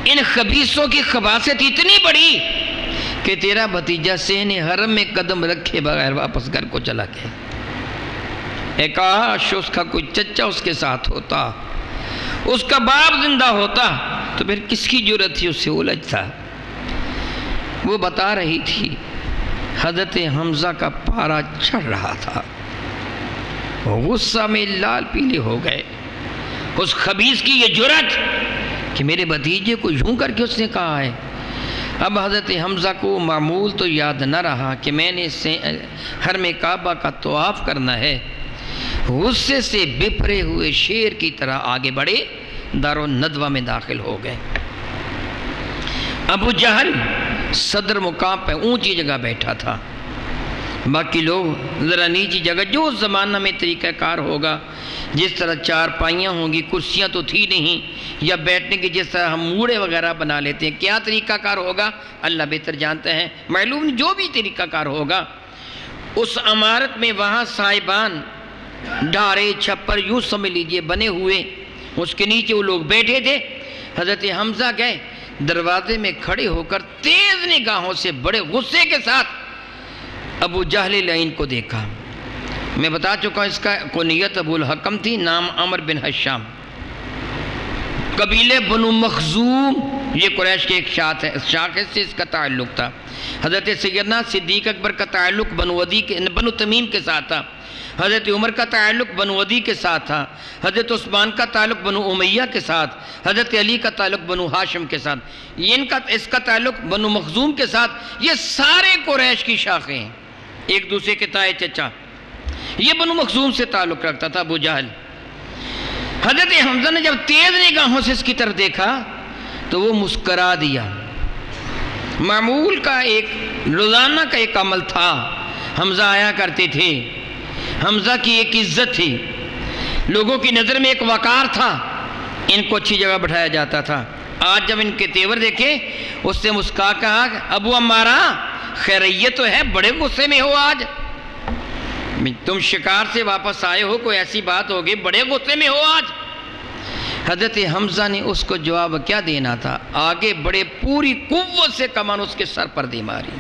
S1: ان خبیثوں کی خباثت اتنی بڑی کہ تیرا بھتیجا صحن حرم میں قدم رکھے بغیر واپس گھر کو چلا گیا۔ اے کاش اس کا کوئی چچا اس کے ساتھ ہوتا، اس کا باپ زندہ ہوتا تو پھر کس کی جرت تھی اس سے الجھتا۔ وہ بتا رہی تھی حضرت حمزہ کا پارا چڑھ رہا تھا، غصہ میں لال پیلے ہو گئے۔ اس خبیث کی یہ جرت کہ میرے بھتیجے کو یوں کر کے اس نے کہا ہے۔ اب حضرت حمزہ کو معمول تو یاد نہ رہا کہ میں نے حرم کعبہ کا طواف کرنا ہے، غصے سے بپھرے ہوئے شیر کی طرح آگے بڑھے، دار الندوہ میں داخل ہو گئے۔ ابو جہل صدر مقام پہ اونچی جگہ بیٹھا تھا، باقی لوگ ذرا نیچی جگہ، جو اس زمانہ میں طریقہ کار ہوگا، جس طرح چار پائیاں ہوں گی، کرسیاں تو تھی نہیں، یا بیٹھنے کی جس طرح ہم موڑے وغیرہ بنا لیتے ہیں، کیا طریقہ کار ہوگا اللہ بہتر جانتا ہے، معلوم جو بھی طریقہ کار ہوگا، اس عمارت میں وہاں صاحبان ڈھارے چھپر یوں سمجھ لیجئے بنے ہوئے، اس کے نیچے وہ لوگ بیٹھے تھے۔ حضرت حمزہ گئے، دروازے میں کھڑے ہو کر تیز نگاہوں سے بڑے غصے کے ساتھ ابو جہل لعین کو دیکھا۔ میں بتا چکا اس کا کنیت ابو الحکم تھی، نام عمر بن حشام، قبیلے بنو مخزوم، یہ قریش کے ایک شاخص سے اس کا تعلق تھا۔ حضرت سیدنا صدیق اکبر کا تعلق بنو تمیم کے ساتھ تھا، حضرت عمر کا تعلق بنو عدی کے ساتھ تھا، حضرت عثمان کا تعلق بنو امیہ کے ساتھ، حضرت علی کا تعلق بنو ہاشم کے ساتھ، اس کا تعلق بنو مخزوم کے ساتھ۔ یہ سارے قریش کی شاخیں ہیں، ایک دوسرے کے تائے چچا۔ یہ بنو مخزوم سے تعلق رکھتا تھا ابو جہل۔ حضرت حمزہ نے جب تیز نگاہوں سے اس کی طرف دیکھا تو وہ مسکرا دیا۔ معمول کا ایک روزانہ کا ایک عمل تھا، حمزہ آیا کرتے تھے، حمزہ کی ایک عزت تھی، لوگوں کی نظر میں ایک وقار تھا، ان کو اچھی جگہ بٹھایا جاتا تھا۔ آج جب ان کے تیور دیکھے، اس سے مسکا کہا ابو عمارہ خیریت تو ہے، بڑے غصے میں ہو آج، تم شکار سے واپس آئے ہو، کوئی ایسی بات ہوگی، بڑے غصے میں ہو آج۔ حضرت حمزہ نے اس کو جواب کیا دینا تھا، آگے بڑے پوری قوت سے کمان اس کے سر پر دے ماری،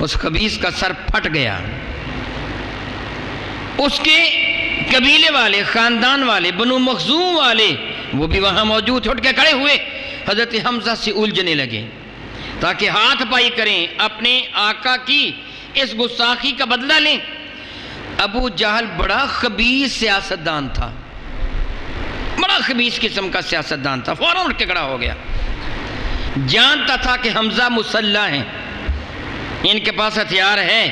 S1: اس خبیث کا سر پھٹ گیا۔ اس کے قبیلے والے، خاندان والے، بنو مخزوم والے وہ بھی وہاں موجود تھے، اٹھ کے کھڑے ہوئے، حضرت حمزہ سے الجھنے لگے تاکہ ہاتھ پائی کریں، اپنے آقا کی اس گستاخی کا بدلہ لیں۔ ابو جہل بڑا خبیث سیاستدان تھا، بڑا خبیث قسم کا سیاستدان تھا، فوراً اٹھ کے کھڑا ہو گیا۔ جانتا تھا کہ حمزہ مسلح ہیں، ان کے پاس ہتھیار ہے،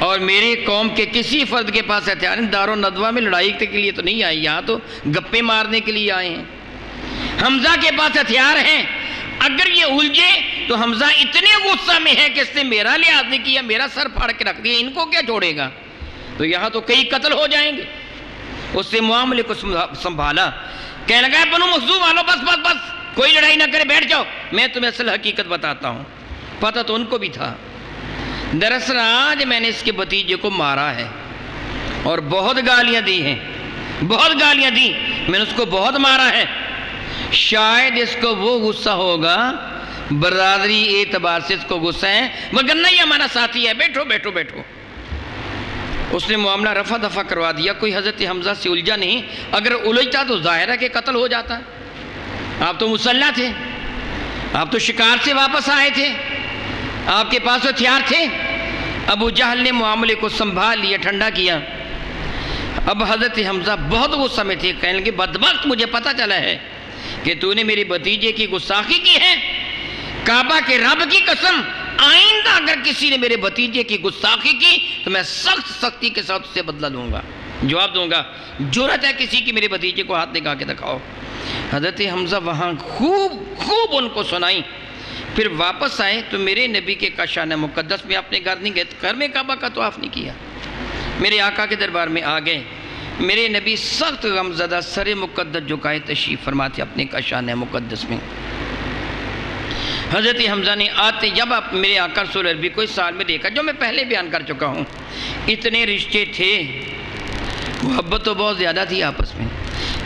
S1: اور میری قوم کے کسی فرد کے پاس ہتھیار نہیں۔ دار و ندوہ میں لڑائی کے لیے تو نہیں آئے، یہاں تو گپے مارنے کے لیے آئے ہیں۔ حمزہ کے پاس ہتھیار ہیں، اگر یہ الجھے تو حمزہ اتنے غصہ میں ہے کہ اس نے میرا لحاظ نہیں کیا، میرا سر پھاڑ کے رکھ دیا، ان کو کیا چھوڑے گا، تو یہاں تو کئی قتل ہو جائیں گے۔ اس سے معاملے کو سنبھالا، کہنے لگا بنو مخزوم والو بس بس بس، کوئی لڑائی نہ کرے، بیٹھ جاؤ، میں تمہیں اصل حقیقت بتاتا ہوں۔ پتہ تو ان کو بھی تھا، دراصل آج میں نے اس کے بھتیجے کو مارا ہے اور بہت گالیاں دی ہیں، بہت گالیاں دی، میں نے اس کو بہت مارا ہے۔ شاید اس کو وہ غصہ ہوگا، برادری اعتبار سے اس کو غصہ ہے، مگر نہیں ہمارا ساتھی ہے، بیٹھو بیٹھو بیٹھو۔ اس نے معاملہ رفع دفع کروا دیا، کوئی حضرت حمزہ سے الجھا نہیں، اگر الجھتا تو ظاہر ہے کہ قتل ہو جاتا۔ آپ تو مسلح تھے، آپ تو شکار سے واپس آئے تھے، آپ کے پاس ہتھیار تھے۔ ابو جہل نے معاملے کو سنبھال لیا، ٹھنڈا کیا۔ اب حضرت حمزہ بہت غصہ میں تھے، کہنے لگے بدبخت، مجھے پتہ چلا ہے کہ تو نے میرے بھتیجے کی گستاخی کی ہے، کعبہ کے رب کی قسم، آئندہ اگر کسی نے میرے بھتیجے کی گستاخی کی تو میں سخت سختی کے ساتھ اسے بدلہ لوں گا، جواب دوں گا۔ جرأت ہے کسی کی میرے بھتیجے کو ہاتھ نکال کے دکھاؤ۔ حضرت حمزہ وہاں خوب ان کو سنائی، پھر واپس آئے تو میرے نبی کے کاشان مقدس میں اپنے گھر نہیں گئے، گھر میں کعبہ کا طواف نہیں کیا، میرے آقا کے دربار میں آ گئے۔ میرے نبی سخت غمزدہ سر مقدس جھکائے تشریف فرماتے اپنے کاشان مقدس میں۔ حضرت حمزہ نے آتے جب آپ میرے آقا رسول عربی کو اس سال میں دیکھا، جو میں پہلے بیان کر چکا ہوں، اتنے رشتے تھے، محبت تو بہت زیادہ تھی آپس میں۔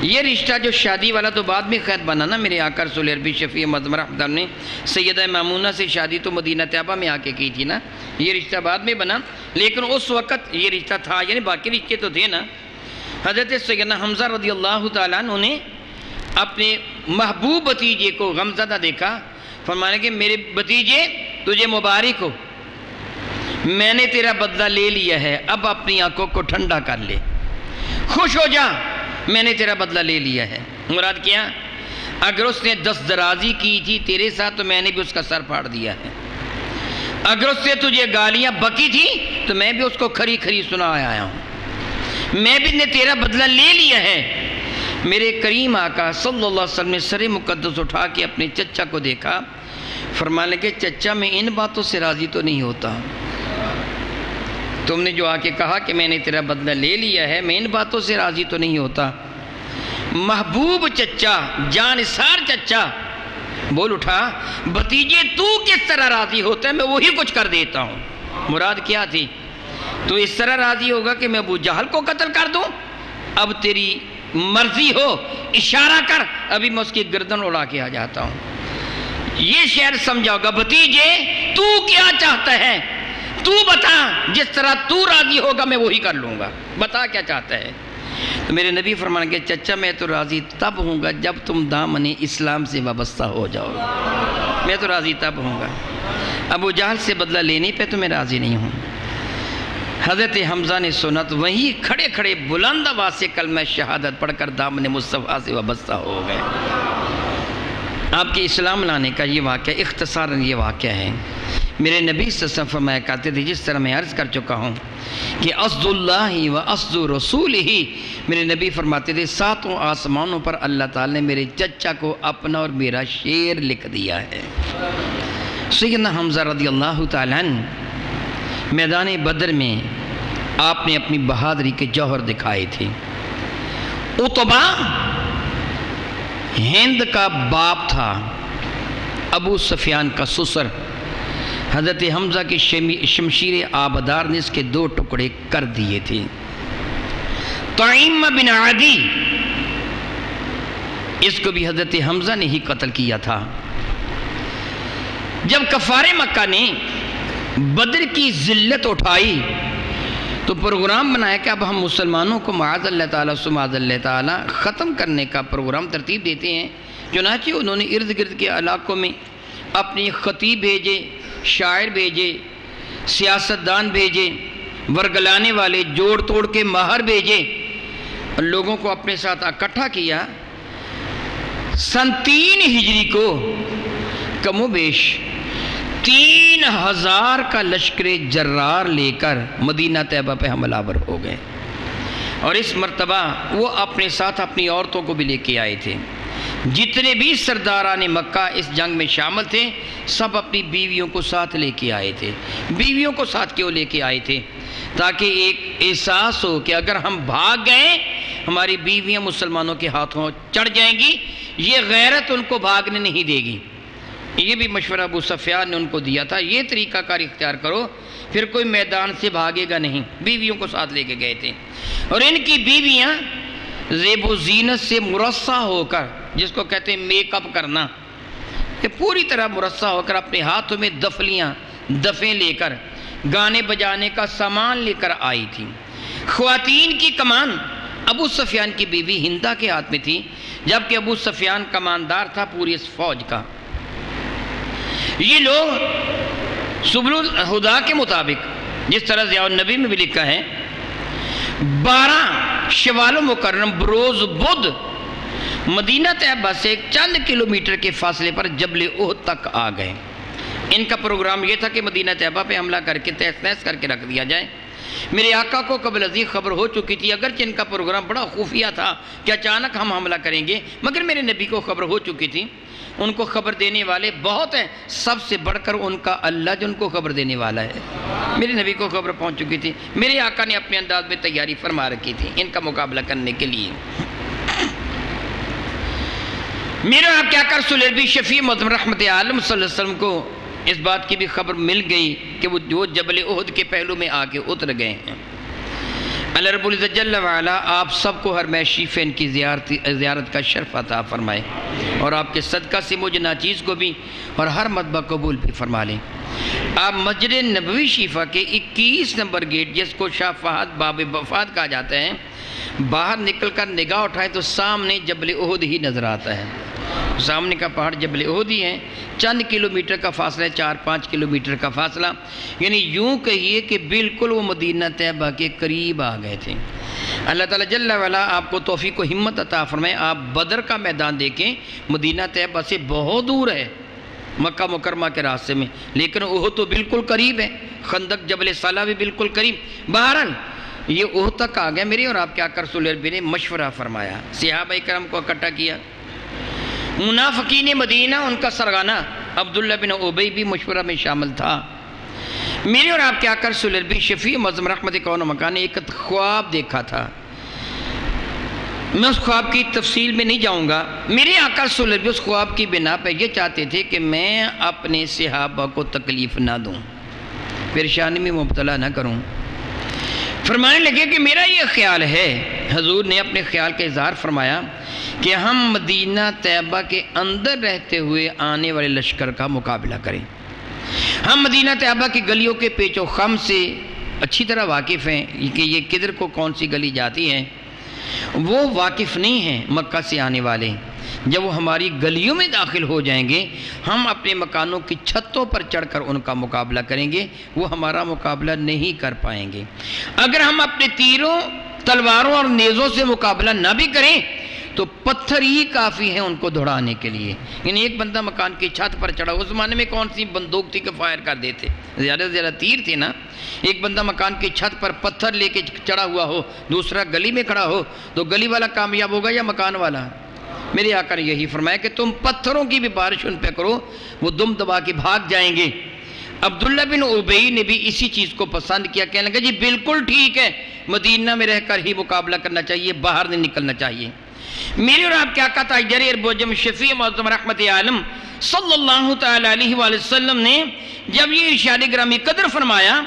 S1: یہ رشتہ جو شادی والا تو بعد میں خیر بنا نا، میرے آقا رسول عربی شفیع مظہر رحمۃ اللہ نے سیدہ مامونہ سے شادی تو مدینہ طیبہ میں آ کے کی تھی نا، یہ رشتہ بعد میں بنا، لیکن اس وقت یہ رشتہ تھا، یعنی باقی رشتے تو تھے نا۔ حضرت سیدنا حمزہ رضی اللہ تعالیٰ عنہ نے اپنے محبوب بھتیجے کو غمزدہ دیکھا، فرمانے کہ میرے بھتیجے تجھے مبارک ہو، میں نے تیرا بدلہ لے لیا ہے، اب اپنی آنکھوں کو ٹھنڈا کر لے، خوش ہو جا، میں نے تیرا بدلہ لے لیا ہے۔ مراد کیا؟ اگر اس نے دست درازی کی تھی تیرے ساتھ تو میں نے بھی اس کا سر پھاڑ دیا ہے، اگر اس سے تجھے گالیاں بکی تھی تو میں بھی اس کو کھری کھری سنا آیا ہوں، میں بھی نے تیرا بدلہ لے لیا ہے۔ میرے کریم آقا صلی اللہ علیہ وسلم نے سر مقدس اٹھا کے اپنے چچا کو دیکھا، فرمانے لگے چچا میں ان باتوں سے راضی تو نہیں ہوتا، تم نے جو آ کے کہا کہ میں نے تیرا بدلہ لے لیا ہے، میں ان باتوں سے راضی تو نہیں ہوتا۔ محبوب چچا، جان نثار چچا بول اٹھا، بھتیجے تو کس طرح راضی ہوتا ہے، میں وہی کچھ کر دیتا ہوں۔ مراد کیا تھی؟ تو اس طرح راضی ہوگا کہ میں ابو جہل کو قتل کر دوں؟ اب تیری مرضی ہو، اشارہ کر، ابھی میں اس کی گردن اڑا کے آ جاتا ہوں۔ یہ شعر سمجھاؤ گا، بھتیجے تو کیا چاہتا ہے، تو بتا، جس طرح تو راضی ہوگا میں وہی کر لوں گا، بتا کیا چاہتا ہے۔ تو میرے نبی فرمانے کہ چچا میں تو راضی تب ہوں گا جب تم دامن اسلام سے وابستہ ہو جاؤ گے، میں تو راضی تب ہوں گا، ابو جہل سے بدلہ لینے پہ تو میں راضی نہیں ہوں۔ حضرت حمزہ نے سنا تو وہیں کھڑے کھڑے بلند آواز سے کلمہ شہادت پڑھ کر دامن مصطفیٰ سے وابستہ ہو گئے۔ آپ کے اسلام لانے کا یہ واقعہ اختصاراً یہ واقعہ ہے۔ میرے نبی صلی اللہ علیہ وسلم فرمایا کرتے تھے، جس طرح میں عرض کر چکا ہوں کہ اسد اللہ و اسد رسول ہی، میرے نبی فرماتے تھے ساتوں آسمانوں پر اللہ تعالی نے میرے چچا کو اپنا اور میرا شعر لکھ دیا ہے۔ سیدنا حمزہ رضی اللہ تعالیٰ عنہ میدان بدر میں آپ نے اپنی بہادری کے جوہر دکھائے تھے۔ عتبہ ہند کا باپ تھا، ابو سفیان کا سسر، حضرت حمزہ کی شمشیر آبدار نے اس کے 2 ٹکڑے کر دیے تھے۔ طعیم بن عدی، اس کو بھی حضرت حمزہ نے ہی قتل کیا تھا۔ جب کفار مکہ نے بدر کی ذلت اٹھائی تو پروگرام بنایا کہ اب ہم مسلمانوں کو معاذ اللہ تعالیٰ معاذ اللہ تعالیٰ ختم کرنے کا پروگرام ترتیب دیتے ہیں۔ چنانچہ انہوں نے ارد گرد کے علاقوں میں اپنی خطیب بھیجے، شاعر بھیجے، سیاستدان بھیجے، ورگلانے والے، جوڑ توڑ کے ماہر بھیجے، لوگوں کو اپنے ساتھ اکٹھا کیا۔ سن 3 ہجری کو کم و بیش 3000 کا لشکر جرار لے کر مدینہ طیبہ پہ حملہ آور ہو گئے، اور اس مرتبہ وہ اپنے ساتھ اپنی عورتوں کو بھی لے کے آئے تھے۔ جتنے بھی سرداران مکہ اس جنگ میں شامل تھے سب اپنی بیویوں کو ساتھ لے کے آئے تھے۔ بیویوں کو ساتھ کیوں لے کے آئے تھے؟ تاکہ ایک احساس ہو کہ اگر ہم بھاگ گئے ہماری بیویاں مسلمانوں کے ہاتھوں چڑھ جائیں گی، یہ غیرت ان کو بھاگنے نہیں دے گی۔ یہ بھی مشورہ ابو سفیان نے ان کو دیا تھا، یہ طریقہ کار اختیار کرو، پھر کوئی میدان سے بھاگے گا نہیں۔ بیویوں کو ساتھ لے کے گئے تھے، اور ان کی بیویاں زیب و زینت سے مرصع ہو کر، جس کو کہتے ہیں میک اپ کرنا، کہ پوری طرح مرصع ہو کر اپنے ہاتھوں میں دفلیاں، دفیں لے کر، گانے بجانے کا سامان لے کر آئی تھی۔ خواتین کی کمان ابو سفیان کی بیوی ہندہ کے ہاتھ میں تھی، جبکہ ابو سفیان کماندار تھا پوری اس فوج کا۔ یہ لوگ سبل الہدا کے مطابق، جس طرح ضیاء النبی میں بھی لکھا ہے، 12 شوال مکرم بروز بدھ مدینہ طیبہ سے چند کلومیٹر کے فاصلے پر جبل احد تک آ گئے۔ ان کا پروگرام یہ تھا کہ مدینہ طیبہ پہ حملہ کر کے تہس نہس کر کے رکھ دیا جائے۔ میرے آقا کو قبل ازیں خبر ہو چکی تھی، اگرچہ ان کا پروگرام بڑا خفیہ تھا کہ اچانک ہم حملہ کریں گے، مگر میرے نبی کو خبر ہو چکی تھی۔ ان کو خبر دینے والے بہت ہیں، سب سے بڑھ کر ان کا اللہ جو ان کو خبر دینے والا ہے۔ میرے نبی کو خبر پہنچ چکی تھی، میرے آقا نے اپنے انداز میں تیاری فرما رکھی تھی ان کا مقابلہ کرنے کے لیے۔ میرے آپ کیا کر سلیبی شفیع معظم رحمت عالم صلی اللہ علیہ وسلم کو اس بات کی بھی خبر مل گئی کہ وہ جبل احد کے پہلو میں آ کے اتر گئے ہیں۔ اللہ رب العزت جل وعلا آپ سب کو ہر میشی فین کی زیارت کا شرف عطا فرمائے، اور آپ کے صدقہ سے مجھ ناچیز کو بھی اور ہر مرتبہ قبول بھی فرما لیں۔ آپ مسجد نبوی شیفا کے 21 نمبر گیٹ، جس کو شاہ فہد باب وفات کہا جاتا ہے، باہر نکل کر نگاہ اٹھائیں تو سامنے جبل احد ہی نظر آتا ہے۔ سامنے کا پہاڑ جبل احد ہی ہے، چند کلومیٹر کا فاصلہ ہے، 4-5 کلومیٹر کا فاصلہ، یعنی یوں کہیے کہ بالکل وہ مدینہ طیبہ کے قریب آ گئے تھے۔ اللہ تعالیٰ جل وعلا آپ کو توفیق و ہمت عطا فرمائے۔ آپ بدر کا میدان دیکھیں، مدینہ طیبہ سے بہت دور ہے مکہ مکرمہ کے راستے میں، لیکن احد تو بالکل قریب ہے، خندق جبل صالح بھی بالکل قریب۔ بہرحال یہ احد تک آ گیا۔ میرے اور آپ کے آقا رسول اللہ نے مشورہ فرمایا، صحابہ کرام کو اکٹھا کیا۔ منافقین مدینہ، ان کا سرغنہ عبداللہ بن ابی بھی مشورہ میں شامل تھا۔ میرے اور آپ کے آقا رسول اللہ شفیع معظم رحمت کون و مکان نے ایک خواب دیکھا تھا۔ میں اس خواب کی تفصیل میں نہیں جاؤں گا۔ میرے آقا رسول اللہ اس خواب کی بنا پہ یہ چاہتے تھے کہ میں اپنے صحابہ کو تکلیف نہ دوں، پریشانی میں مبتلا نہ کروں۔ فرمانے لگے کہ میرا یہ خیال ہے، حضور نے اپنے خیال کا اظہار فرمایا کہ ہم مدینہ طیبہ کے اندر رہتے ہوئے آنے والے لشکر کا مقابلہ کریں۔ ہم مدینہ طیبہ کی گلیوں کے پیچ و خم سے اچھی طرح واقف ہیں کہ یہ کدھر کو کون سی گلی جاتی ہے، وہ واقف نہیں ہیں مکہ سے آنے والے۔ جب وہ ہماری گلیوں میں داخل ہو جائیں گے، ہم اپنے مکانوں کی چھتوں پر چڑھ کر ان کا مقابلہ کریں گے، وہ ہمارا مقابلہ نہیں کر پائیں گے۔ اگر ہم اپنے تیروں، تلواروں اور نیزوں سے مقابلہ نہ بھی کریں تو پتھر ہی کافی ہیں ان کو دوڑانے کے لیے۔ یعنی ایک بندہ مکان کی چھت پر چڑھا، اس زمانے میں کون سی بندوق تھی کہ فائر کر دیتے، زیادہ سے زیادہ تیر تھے نا۔ ایک بندہ مکان کی چھت پر پتھر لے کے چڑھا ہوا ہو، دوسرا گلی میں کھڑا ہو، تو گلی والا کامیاب ہوگا یا مکان والا؟ میرے آقا نے یہی فرمایا کہ تم پتھروں کی بھی بارش ان پہ کرو، وہ دم دبا کے بھاگ جائیں گے۔ عبداللہ بن ابی نے بھی اسی چیز کو پسند کیا، کہنے لگا جی بالکل ٹھیک ہے، مدینہ میں رہ کر ہی مقابلہ کرنا چاہیے، باہر نہیں نکلنا چاہیے۔ میرے اور آپ کے آقا تاجر اربوجم شفیع معظم رحمت عالم صلی اللہ تعالی علیہ وآلہ وسلم نے جب یہ ارشاد گرامی قدر فرمایا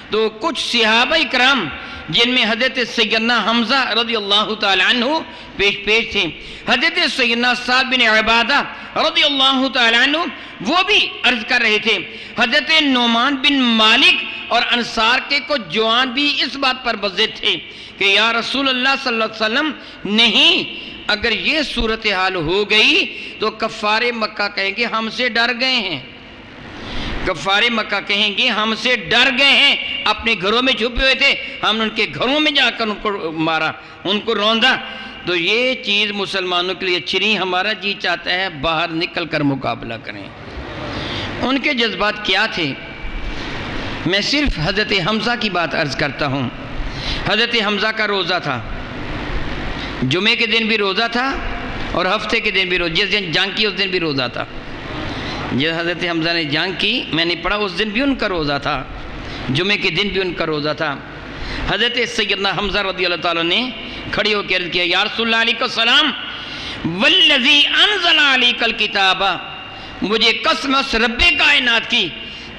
S1: تو کچھ صحابہ کرام جن میں حضرت سیدنا حمزہ رضی اللہ تعالی عنہ پیش تھے، حضرت سیدنا سعد بن عبادہ رضی اللہ تعالی عنہ وہ بھی عرض کر رہے تھے، حضرت نعمان بن مالک اور انصار کے کچھ جوان بھی اس بات پر بضد تھے کہ یا رسول اللہ صلی اللہ علیہ وسلم نہیں، اگر یہ صورتحال ہو گئی تو کفار مکہ کہیں گے ہم سے ڈر گئے ہیں، کفار مکہ کہیں گے ہم سے ڈر گئے ہیں، اپنے گھروں میں چھپے ہوئے تھے، ہم نے ان کے گھروں میں جا کر ان کو مارا، ان کو روندا، تو یہ چیز مسلمانوں کے لیے اچھی نہیں، ہمارا جی چاہتا ہے باہر نکل کر مقابلہ کریں۔ ان کے جذبات کیا تھے؟ میں صرف حضرت حمزہ کی بات عرض کرتا ہوں۔ حضرت حمزہ کا روزہ تھا، جمعے کے دن بھی روزہ تھا اور ہفتے کے دن بھی روزہ، جس دن جنگ کی اس دن بھی روزہ تھا۔ جب حضرت حمزہ نے جنگ کی، میں نے پڑھا اس دن بھی ان کا روزہ تھا، جمعے کے دن بھی ان کا روزہ تھا۔ حضرت سیدنا حمزہ رضی اللہ تعالیٰ نے کھڑی ہو کے عرض کیا یا رسول اللہ علیہ السلام والذی انزل علیک الکتاب، مجھے قسم اس رب کائنات کی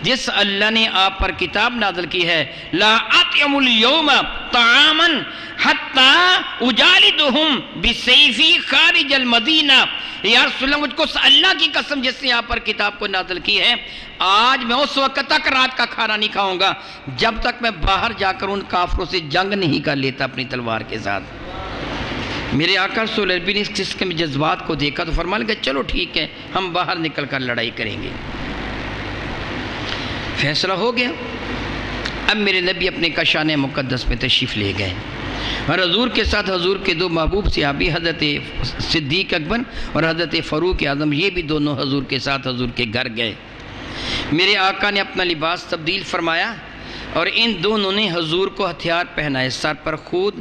S1: جس اللہ نے آپ پر کتاب نازل کی ہے، لا اطعم اليوم طعاما حتی اجالدہم بسیفی خارج المدینہ، یا رسول اللہ مجھ کو اللہ کی قسم جس نے آپ پر کتاب کو نازل کی ہے، آج میں اس وقت تک رات کا کھانا نہیں کھاؤں گا جب تک میں باہر جا کر ان کافروں سے جنگ نہیں کر لیتا اپنی تلوار کے ساتھ۔ میرے آقا رسول اللہ نے اس قسم کے جذبات کو دیکھا تو فرمانے لگا چلو ٹھیک ہے، ہم باہر نکل کر لڑائی کریں گے۔ فیصلہ ہو گیا۔ اب میرے نبی اپنے کاشان مقدس میں تشریف لے گئے اور حضور کے ساتھ حضور کے دو محبوب صحابی حضرت صدیق اکبر اور حضرت فاروق اعظم، یہ بھی دونوں حضور کے ساتھ حضور کے گھر گئے۔ میرے آقا نے اپنا لباس تبدیل فرمایا اور ان دونوں نے حضور کو ہتھیار پہنائے، سر پر خود،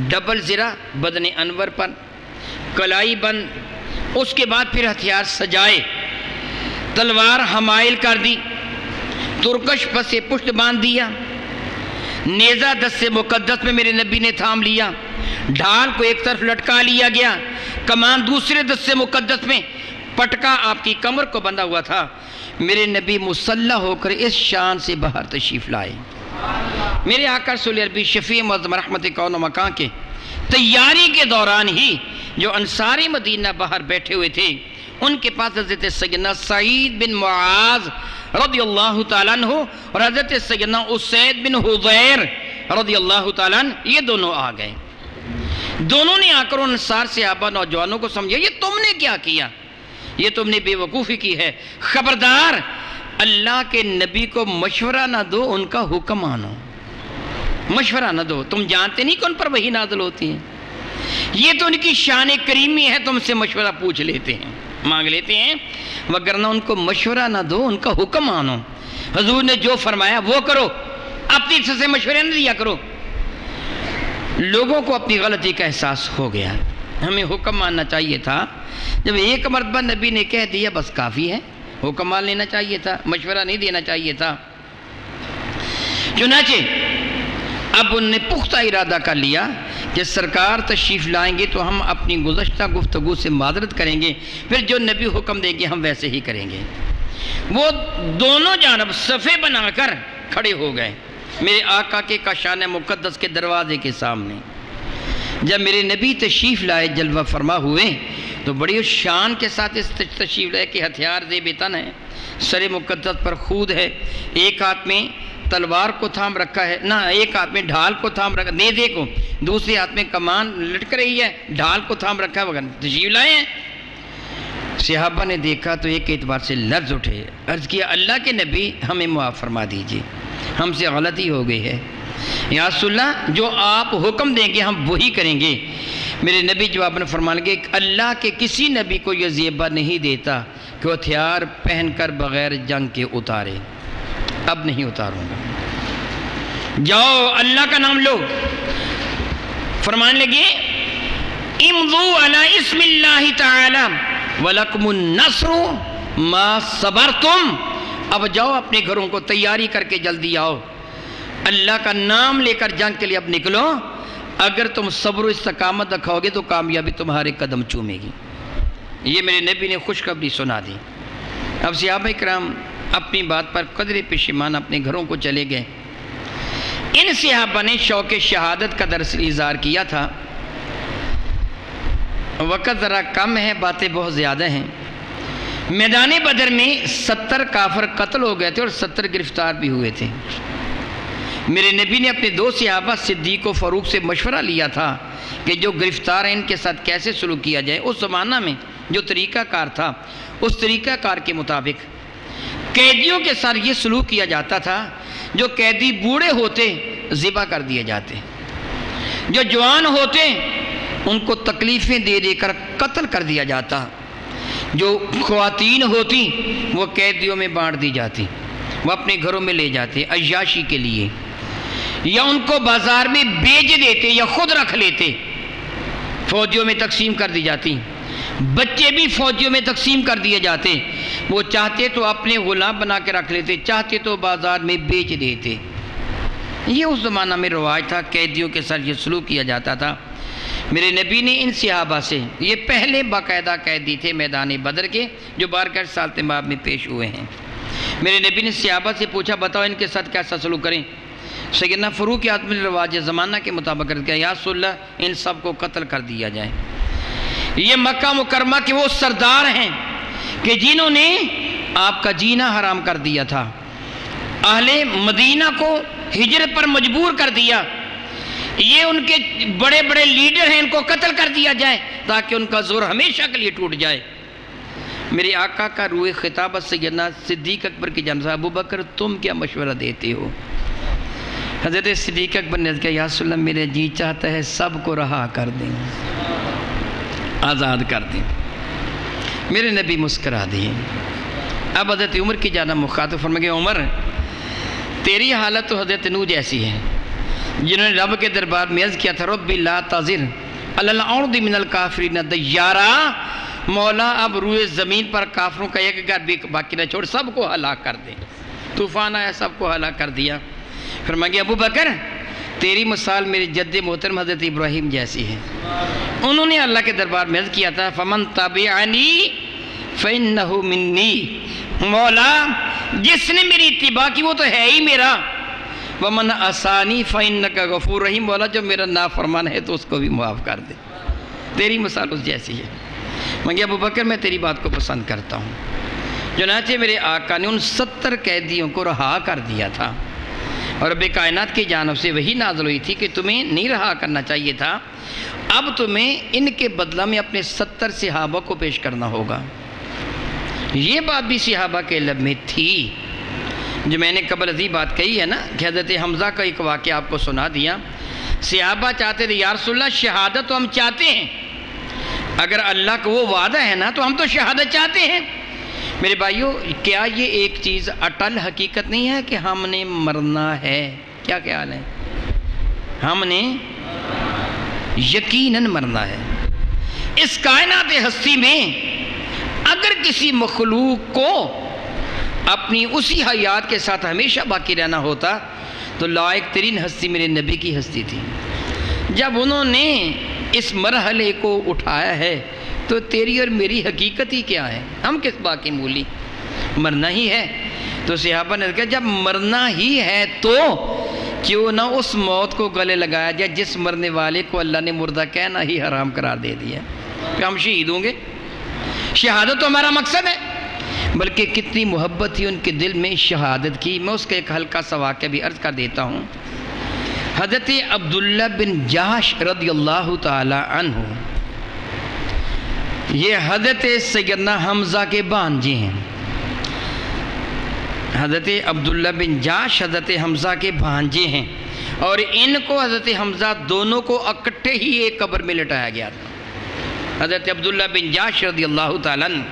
S1: ڈبل زرہ بدن انور پر، کلائی بند، اس کے بعد پھر ہتھیار سجائے، تلوار حمائل کر دی، ترکش پسے پشت باندھ دیا، نیزہ دست مقدس میں میرے نبی نے تھام لیا، ڈھال کو ایک طرف لٹکا لیا گیا، کمان دوسرے دست مقدس میں، پٹکا آپ کی کمر کو بندھا ہوا تھا۔ میرے نبی مسلح ہو کر اس شان سے باہر تشریف لائے۔ میرے آقا رسول عربی شفیع معظم رحمت کون و مکان کے تیاری کے دوران ہی جو انصاری مدینہ باہر بیٹھے ہوئے تھے، ان کے پاس حضرت سیدنا سعید بن معاذ رضی اللہ تعالیٰ عنہ اور حضرت سیدنا اسید بن حضیر رضی اللہ تعالیٰ عنہ، یہ دونوں آ گئے۔ دونوں نے آ کر انصار صحابہ نوجوانوں کو سمجھا یہ تم نے کیا کیا، یہ تم نے بے وقوفی کی ہے، خبردار اللہ کے نبی کو مشورہ نہ دو، ان کا حکم مانو، مشورہ نہ دو، تم جانتے نہیں کہ ان پر وحی نازل ہوتی ہے، یہ تو ان کی شان کریمی ہے، تم سے مشورہ پوچھ لیتے ہیں، مانگ لیتے ہیں، وگرنہ ان کو مشورہ نہ دو، ان کا حکم مانو، حضور نے جو فرمایا وہ کرو، اپنی طرف سے مشورہ نہ دیا کرو۔ لوگوں کو اپنی غلطی کا احساس ہو گیا، ہمیں حکم ماننا چاہیے تھا، جب ایک مرتبہ نبی نے کہہ دیا بس کافی ہے، حکم مان لینا چاہیے تھا، مشورہ نہیں دینا چاہیے تھا۔ چنانچہ اب ان نے پختہ ارادہ کر لیا کہ سرکار تشریف لائیں گے تو ہم اپنی گزشتہ گفتگو سے معذرت کریں گے، پھر جو نبی حکم دیں گے ہم ویسے ہی کریں گے۔ وہ دونوں جانب صفے بنا کر کھڑے ہو گئے میرے آقا کے کاشان مقدس کے دروازے کے سامنے۔ جب میرے نبی تشریف لائے جلوہ فرما ہوئے تو بڑی شان کے ساتھ اس تشریف لائے کہ ہتھیار زیب تن ہے، سر مقدس پر خود ہے، ایک ہاتھ میں تلوار کو تھام رکھا ہے، نہ ایک ہاتھ میں ڈھال کو تھام رکھا، نیزے کو، دوسرے ہاتھ میں کمان لٹک رہی ہے، ڈھال کو تھام رکھا ہے، وغیرہ تشریف لائے ہیں۔ صحابہ نے دیکھا تو ایک اعتبار سے لرز اٹھے، عرض کیا اللہ کے نبی ہمیں معاف فرما دیجیے، ہم سے غلطی ہو گئی ہے، یا رسول اللہ جو آپ حکم دیں گے ہم وہی کریں گے۔ میرے نبی جواب میں فرمان لگے کہ اللہ کے کسی نبی کو یہ زیبہ نہیں دیتا کہ وہ ہتھیار پہن کر بغیر جنگ کے اتارے، اب نہیں اتاروں گا، جاؤ اللہ کا نام لو۔ فرمان لگے امضوا علی اسم اللہ تعالی وَلَكُمُ النَّصْرُ مَا صَبَرْتُمْ، اب جاؤ اپنے گھروں کو تیاری کر کے جلدی آؤ، اللہ کا نام لے کر جنگ کے لیے اب نکلو، اگر تم صبر و استقامت رکھو گے تو کامیابی تمہارے قدم چومے گی۔ یہ میرے نبی نے خوشخبری سنا دی۔ اب صحابہ کرام اپنی بات پر قدر پشیمان اپنے گھروں کو چلے گئے۔ ان صحابہ نے شوق شہادت کا دراصل اظہار کیا تھا، وقت ذرا کم ہے، باتیں بہت زیادہ ہیں۔ میدان بدر میں 70 کافر قتل ہو گئے تھے اور 70 گرفتار بھی ہوئے تھے۔ میرے نبی نے اپنے دو صحابہ صدیق و فاروق سے مشورہ لیا تھا کہ جو گرفتار ہیں ان کے ساتھ کیسے سلوک کیا جائے۔ اس زمانہ میں جو طریقہ کار تھا اس طریقہ کار کے مطابق قیدیوں کے ساتھ یہ سلوک کیا جاتا تھا، جو قیدی بوڑھے ہوتے ذبح کر دیے جاتے، جو جوان ہوتے ان کو تکلیفیں دے دے کر قتل کر دیا جاتا، جو خواتین ہوتی وہ قیدیوں میں بانٹ دی جاتی، وہ اپنے گھروں میں لے جاتے عیاشی کے لیے، یا ان کو بازار میں بیچ دیتے یا خود رکھ لیتے، فوجیوں میں تقسیم کر دی جاتی، بچے بھی فوجیوں میں تقسیم کر دیے جاتے، وہ چاہتے تو اپنے غلام بنا کے رکھ لیتے، چاہتے تو بازار میں بیچ دیتے۔ یہ اس زمانہ میں رواج تھا، قیدیوں کے ساتھ یہ سلوک کیا جاتا تھا۔ میرے نبی نے ان صحابہ سے، یہ پہلے باقاعدہ قیدی تھے میدان بدر کے جو بارگاہ سالت مآب میں پیش ہوئے ہیں، میرے نبی نے صحابہ سے پوچھا بتاؤ ان کے ساتھ کیسا سلوک کریں؟ سیدنا فاروق اعظم نے رواج زمانہ کے مطابق کر دیا، یا رسول اللہ ان سب کو قتل کر دیا جائے۔ یہ مکہ مکرمہ کے وہ سردار ہیں کہ جنہوں نے آپ کا جینا حرام کر دیا تھا، اہل مدینہ کو ہجرت پر مجبور کر دیا، یہ ان کے بڑے بڑے لیڈر ہیں، ان کو قتل کر دیا جائے تاکہ ان کا زور ہمیشہ کے لیے ٹوٹ جائے۔ میرے آقا کا روح خطابت سیدنا صدیق اکبر کی جانب سے، ابو بکر تم کیا مشورہ دیتے ہو؟ حضرت صدیق اکبر نے کہا یا رسول اللہ میرے جی چاہتا ہے سب کو رہا کر دیں، آزاد کر دیں۔ میرے نبی مسکرا دیے۔ اب حضرت عمر کی جانب مخاطب فرمائے عمر تیری حالت تو حضرت نوح جیسی ہے جنہوں نے رب کے دربار میں عرض کیا تھا رب لا تذر علی الارض من الکافرین دیارا، مولا اب روئے زمین پر کافروں کا ایک گھر بھی باقی نہ چھوڑ، سب کو ہلاک کر دے۔ طوفان آیا سب کو ہلاک کر دیا۔ فرمایا ابو بکر تیری مثال میرے جد محترم حضرت ابراہیم جیسی ہے، انہوں نے اللہ کے دربار میں عرض کیا تھا فمن تبعنی فإنہ منی، مولا جس نے میری اتباع کی وہ تو ہے ہی میرا، ومن عصانی فإنک غفور رحیم، مولا جو میرا نافرمان ہے تو اس کو بھی معاف کر دے۔ تیری مثال اس جیسی ہے۔ مگر ابو بکر میں تیری بات کو پسند کرتا ہوں، چنانچہ میرے آقا نے ان 70 قیدیوں کو رہا کر دیا تھا، اور رب کائنات کی جانب سے وہی نازل ہوئی تھی کہ تمہیں نہیں رہا کرنا چاہیے تھا، اب تمہیں ان کے بدلہ میں اپنے 70 صحابہ کو پیش کرنا ہوگا۔ یہ بات بھی صحابہ کے علم میں تھی، جو میں نے قبل ازیں بات کہی ہے نا کہ حضرت حمزہ کا ایک واقعہ آپ کو سنا دیا۔ صحابہ چاہتے تھے یا رسول اللہ شہادت تو ہم چاہتے ہیں، اگر اللہ کا وہ وعدہ ہے نا تو ہم تو شہادت چاہتے ہیں۔ میرے بھائیوں کیا یہ ایک چیز اٹل حقیقت نہیں ہے کہ ہم نے مرنا ہے؟ کیا خیال ہے؟ ہم نے یقیناً مرنا ہے۔ اس کائنات ہستی میں اگر کسی مخلوق کو اپنی اسی حیات کے ساتھ ہمیشہ باقی رہنا ہوتا تو لائق ترین ہستی میرے نبی کی ہستی تھی۔ جب انہوں نے اس مرحلے کو اٹھایا ہے تو تیری اور میری حقیقت ہی کیا ہے؟ ہم کس بات کی مولی؟ مرنا ہی ہے۔ تو صحابہ نے کہا جب مرنا ہی ہے تو کیوں نہ اس موت کو گلے لگایا جائے جس مرنے والے کو اللہ نے مردہ کہنا ہی حرام قرار دے دیا، کہ ہم شہید ہوں گے۔ شہادت تو ہمارا مقصد ہے، بلکہ کتنی محبت تھی ان کے دل میں شہادت کی۔ میں اس کا ایک ہلکا سا واقعہ بھی عرض کر دیتا ہوں۔ حضرت عبداللہ بن جحش رضی اللہ تعالی عنہ، یہ حضرت سیدنا حمزہ کے بانجے ہیں۔ حضرت عبداللہ بن جحش حضرت حمزہ کے بھانجے ہیں، اور ان کو حضرت حمزہ دونوں کو اکٹھے ہی ایک قبر میں لٹایا گیا تھا۔ حضرت عبداللہ بن جحش رضی اللہ تعالیٰ عنہ،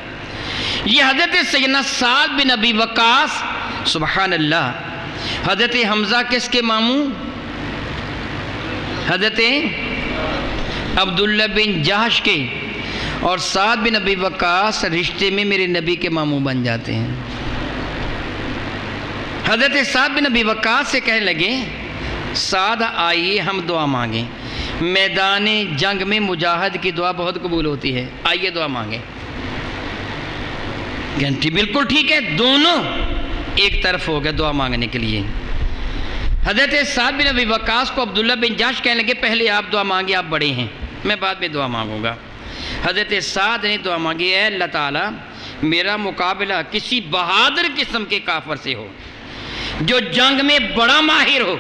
S1: یہ حضرت سیدنا سعد بن ابی وقاص، سبحان اللہ، حضرت حمزہ کس کے ماموں؟ حضرت عبداللہ بن جحش کے، اور سعد بن ابی وقاص رشتے میں میرے نبی کے ماموں بن جاتے ہیں۔ حضرت سعد بن ابی وقاص سے کہنے لگے سعد آئیے ہم دعا مانگیں، میدان جنگ میں مجاہد کی دعا بہت قبول ہوتی ہے، آئیے دعا مانگیں۔ گھنٹی بالکل ٹھیک ہے، دونوں ایک طرف ہو گئے دعا مانگنے کے لیے۔ حضرت سعد بن ابی وقاص کو عبداللہ بن جحش کہنے لگے پہلے آپ دعا مانگے، آپ بڑے ہیں، میں بعد میں دعا مانگوں گا۔ حضرت سعد نے دعا مانگی اے اللہ تعالیٰ میرا مقابلہ کسی بہادر قسم کے کافر سے ہو جو جنگ میں بڑا ماہر ہو،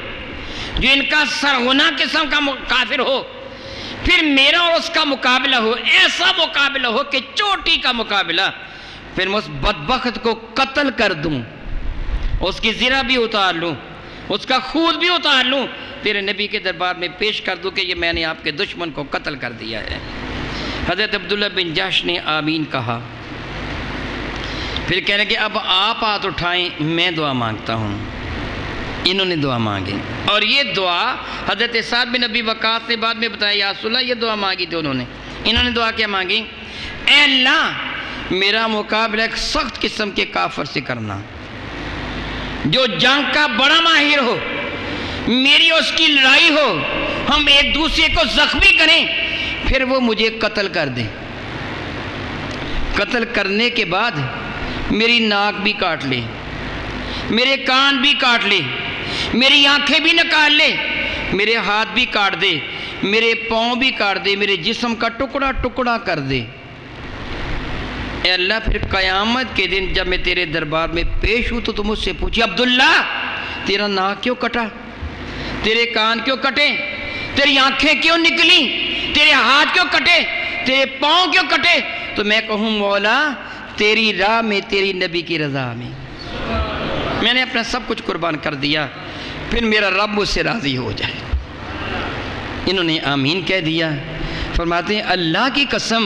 S1: جو ان کا سرغنہ قسم کا کافر ہو، پھر میرا اور اس کا مقابلہ ہو، ایسا مقابلہ ہو کہ چوٹی کا مقابلہ، پھر میں اس بدبخت کو قتل کر دوں، اس کی زرہ بھی اتار لوں، اس کا خون بھی اتار لوں، پھر نبی کے دربار میں پیش کر دوں کہ یہ میں نے آپ کے دشمن کو قتل کر دیا ہے۔ حضرت عبداللہ بن جحش نے آمین کہا، پھر کہہ رہے کہ اب آپ ہاتھ اٹھائیں، میں دعا مانگتا ہوں۔ انہوں نے دعا مانگی، اور یہ دعا حضرت سعد بن ابی وقاص نے بعد میں بتایا، یا رسول اللہ، یہ دعا مانگی تھی انہوں نے دعا کیا مانگی؟ اے اللہ، میرا مقابلہ ایک سخت قسم کے کافر سے کرنا، جو جنگ کا بڑا ماہر ہو، میری اس کی لڑائی ہو، ہم ایک دوسرے کو زخمی کریں، پھر وہ مجھے قتل کر دیں، قتل کرنے کے بعد میری ناک بھی کاٹ لے، میرے کان بھی کاٹ لے، میری آنکھیں بھی نکال لے، میرے ہاتھ بھی کاٹ دے، میرے پاؤں بھی کاٹ دے، میرے جسم کا ٹکڑا ٹکڑا کر دے۔ اے اللہ، پھر قیامت کے دن جب میں تیرے دربار میں پیش ہوں تو تم مجھ سے پوچھی، عبداللہ تیرا ناک کیوں کٹا، تیرے کان کیوں کٹے، تیری آنکھیں کیوں نکلی، تیرے ہاتھ کیوں کٹے، تیرے پاؤں کیوں کٹے؟ تو میں کہوں مولا تیری راہ میں، تیری نبی کی رضا میں نے اپنا سب کچھ قربان کر دیا، پھر میرا رب مجھ سے راضی ہو جائے۔ انہوں نے آمین کہہ دیا۔ فرماتے ہیں اللہ کی قسم،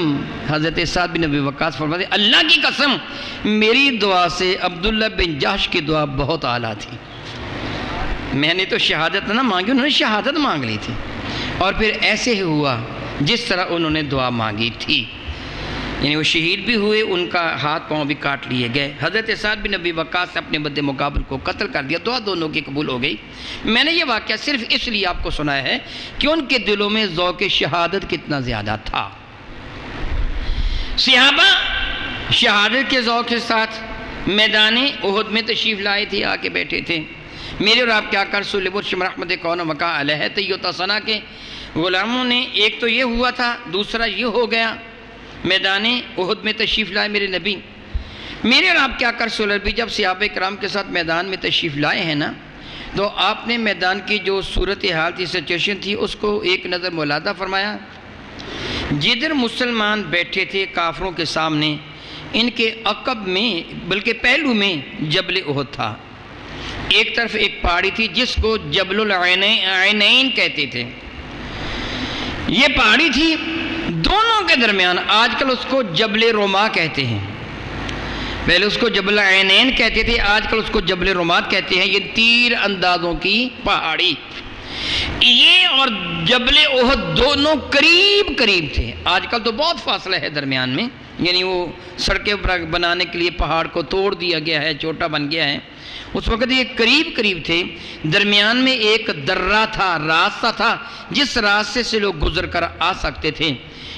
S1: حضرت سعد بن ابی وقاص فرماتے ہیں اللہ کی قسم، میری دعا سے عبداللہ بن جحش کی دعا بہت اعلیٰ تھی۔ میں نے تو شہادت نہ مانگی، انہوں نے شہادت مانگ لی تھی، اور پھر ایسے ہی ہوا جس طرح انہوں نے دعا مانگی تھی، یعنی وہ شہید بھی ہوئے، ان کا ہاتھ پاؤں بھی کاٹ لیے گئے۔ حضرت سعد بن ابی وقاص نے اپنے مد مقابل کو قتل کر دیا، دعا دونوں کی قبول ہو گئی۔ میں نے یہ واقعہ صرف اس لیے آپ کو سنایا ہے کہ ان کے دلوں میں ذوق شہادت کتنا زیادہ تھا۔ صحابہ شہادت کے ذوق کے ساتھ میدان احد میں تشریف لائے تھے، آ کے بیٹھے تھے۔ میرے اور آپ کے آقا رسول مرشد رحمت کون وقع علیہ طیّۃ ثنا کے غلاموں نے، ایک تو یہ ہوا تھا، دوسرا یہ ہو گیا، میدان احد میں تشریف لائے میرے نبی۔ میرے اور آپ کے آقا رسول اللہ بھی جب صحابہ کرام کے ساتھ میدان میں تشریف لائے ہیں نا، تو آپ نے میدان کی جو صورتحال تھی، سچویشن تھی، اس کو ایک نظر ملاحظہ فرمایا۔ جدھر مسلمان بیٹھے تھے کافروں کے سامنے، ان کے عقب میں بلکہ پہلو میں جبل احد تھا، ایک طرف ایک پہاڑی تھی جس کو جبل العینین کہتے تھے۔ یہ پہاڑی تھی، دونوں کے درمیان آج کل اس کو جبل رما کہتے ہیں، پہلے اس کو جبل عینین کہتے تھے، آج کل اس کو جبل رمات کہتے ہیں۔ یہ تیر اندازوں کی پہاڑی، یہ اور جبل احد دونوں قریب قریب تھے۔ آج کل تو بہت فاصلہ ہے درمیان میں، یعنی وہ سڑکیں بنانے کے لیے پہاڑ کو توڑ دیا گیا ہے، چھوٹا بن گیا ہے۔ اس وقت یہ قریب قریب تھے، درمیان میں ایک درہ تھا، راستہ تھا جس راستے سے لوگ گزر کر آ سکتے تھے۔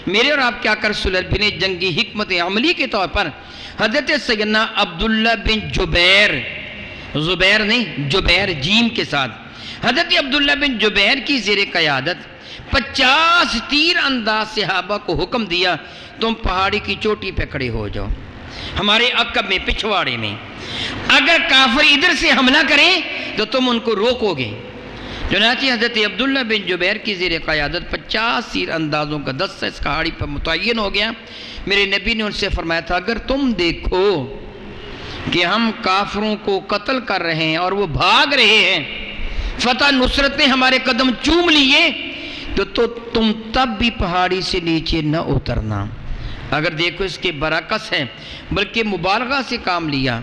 S1: میرے اور آپ کے آقا رسول اللہ نے جنگی حکمت عملی کے طور پر حضرت سیدنا عبداللہ بن جبیر، زبیر نہیں جبیر جیم کے ساتھ، حضرت عبداللہ بن جبیر کی زیر قیادت 50 تیر انداز صحابہ کو حکم دیا، تم پہاڑی کی چوٹی پہ کھڑے ہو جاؤ، ہمارے عقب میں، پچھواڑے میں، اگر کافر ادھر سے حملہ کریں تو تم ان کو روکو گے۔ چنانچہ حضرت عبداللہ بن جبیر کی زیر قیادت 50 تیر اندازوں کا دستہ اس پہاڑی پر متعین ہو گیا۔ میرے نبی نے ان سے فرمایا تھا، اگر تم دیکھو کہ ہم کافروں کو قتل کر رہے ہیں اور وہ بھاگ رہے ہیں، فتح نصرت نے ہمارے قدم چوم لیے، تو تم تب بھی پہاڑی سے نیچے نہ اترنا۔ اگر دیکھو اس کے برعکس ہے، بلکہ مبالغہ سے کام لیا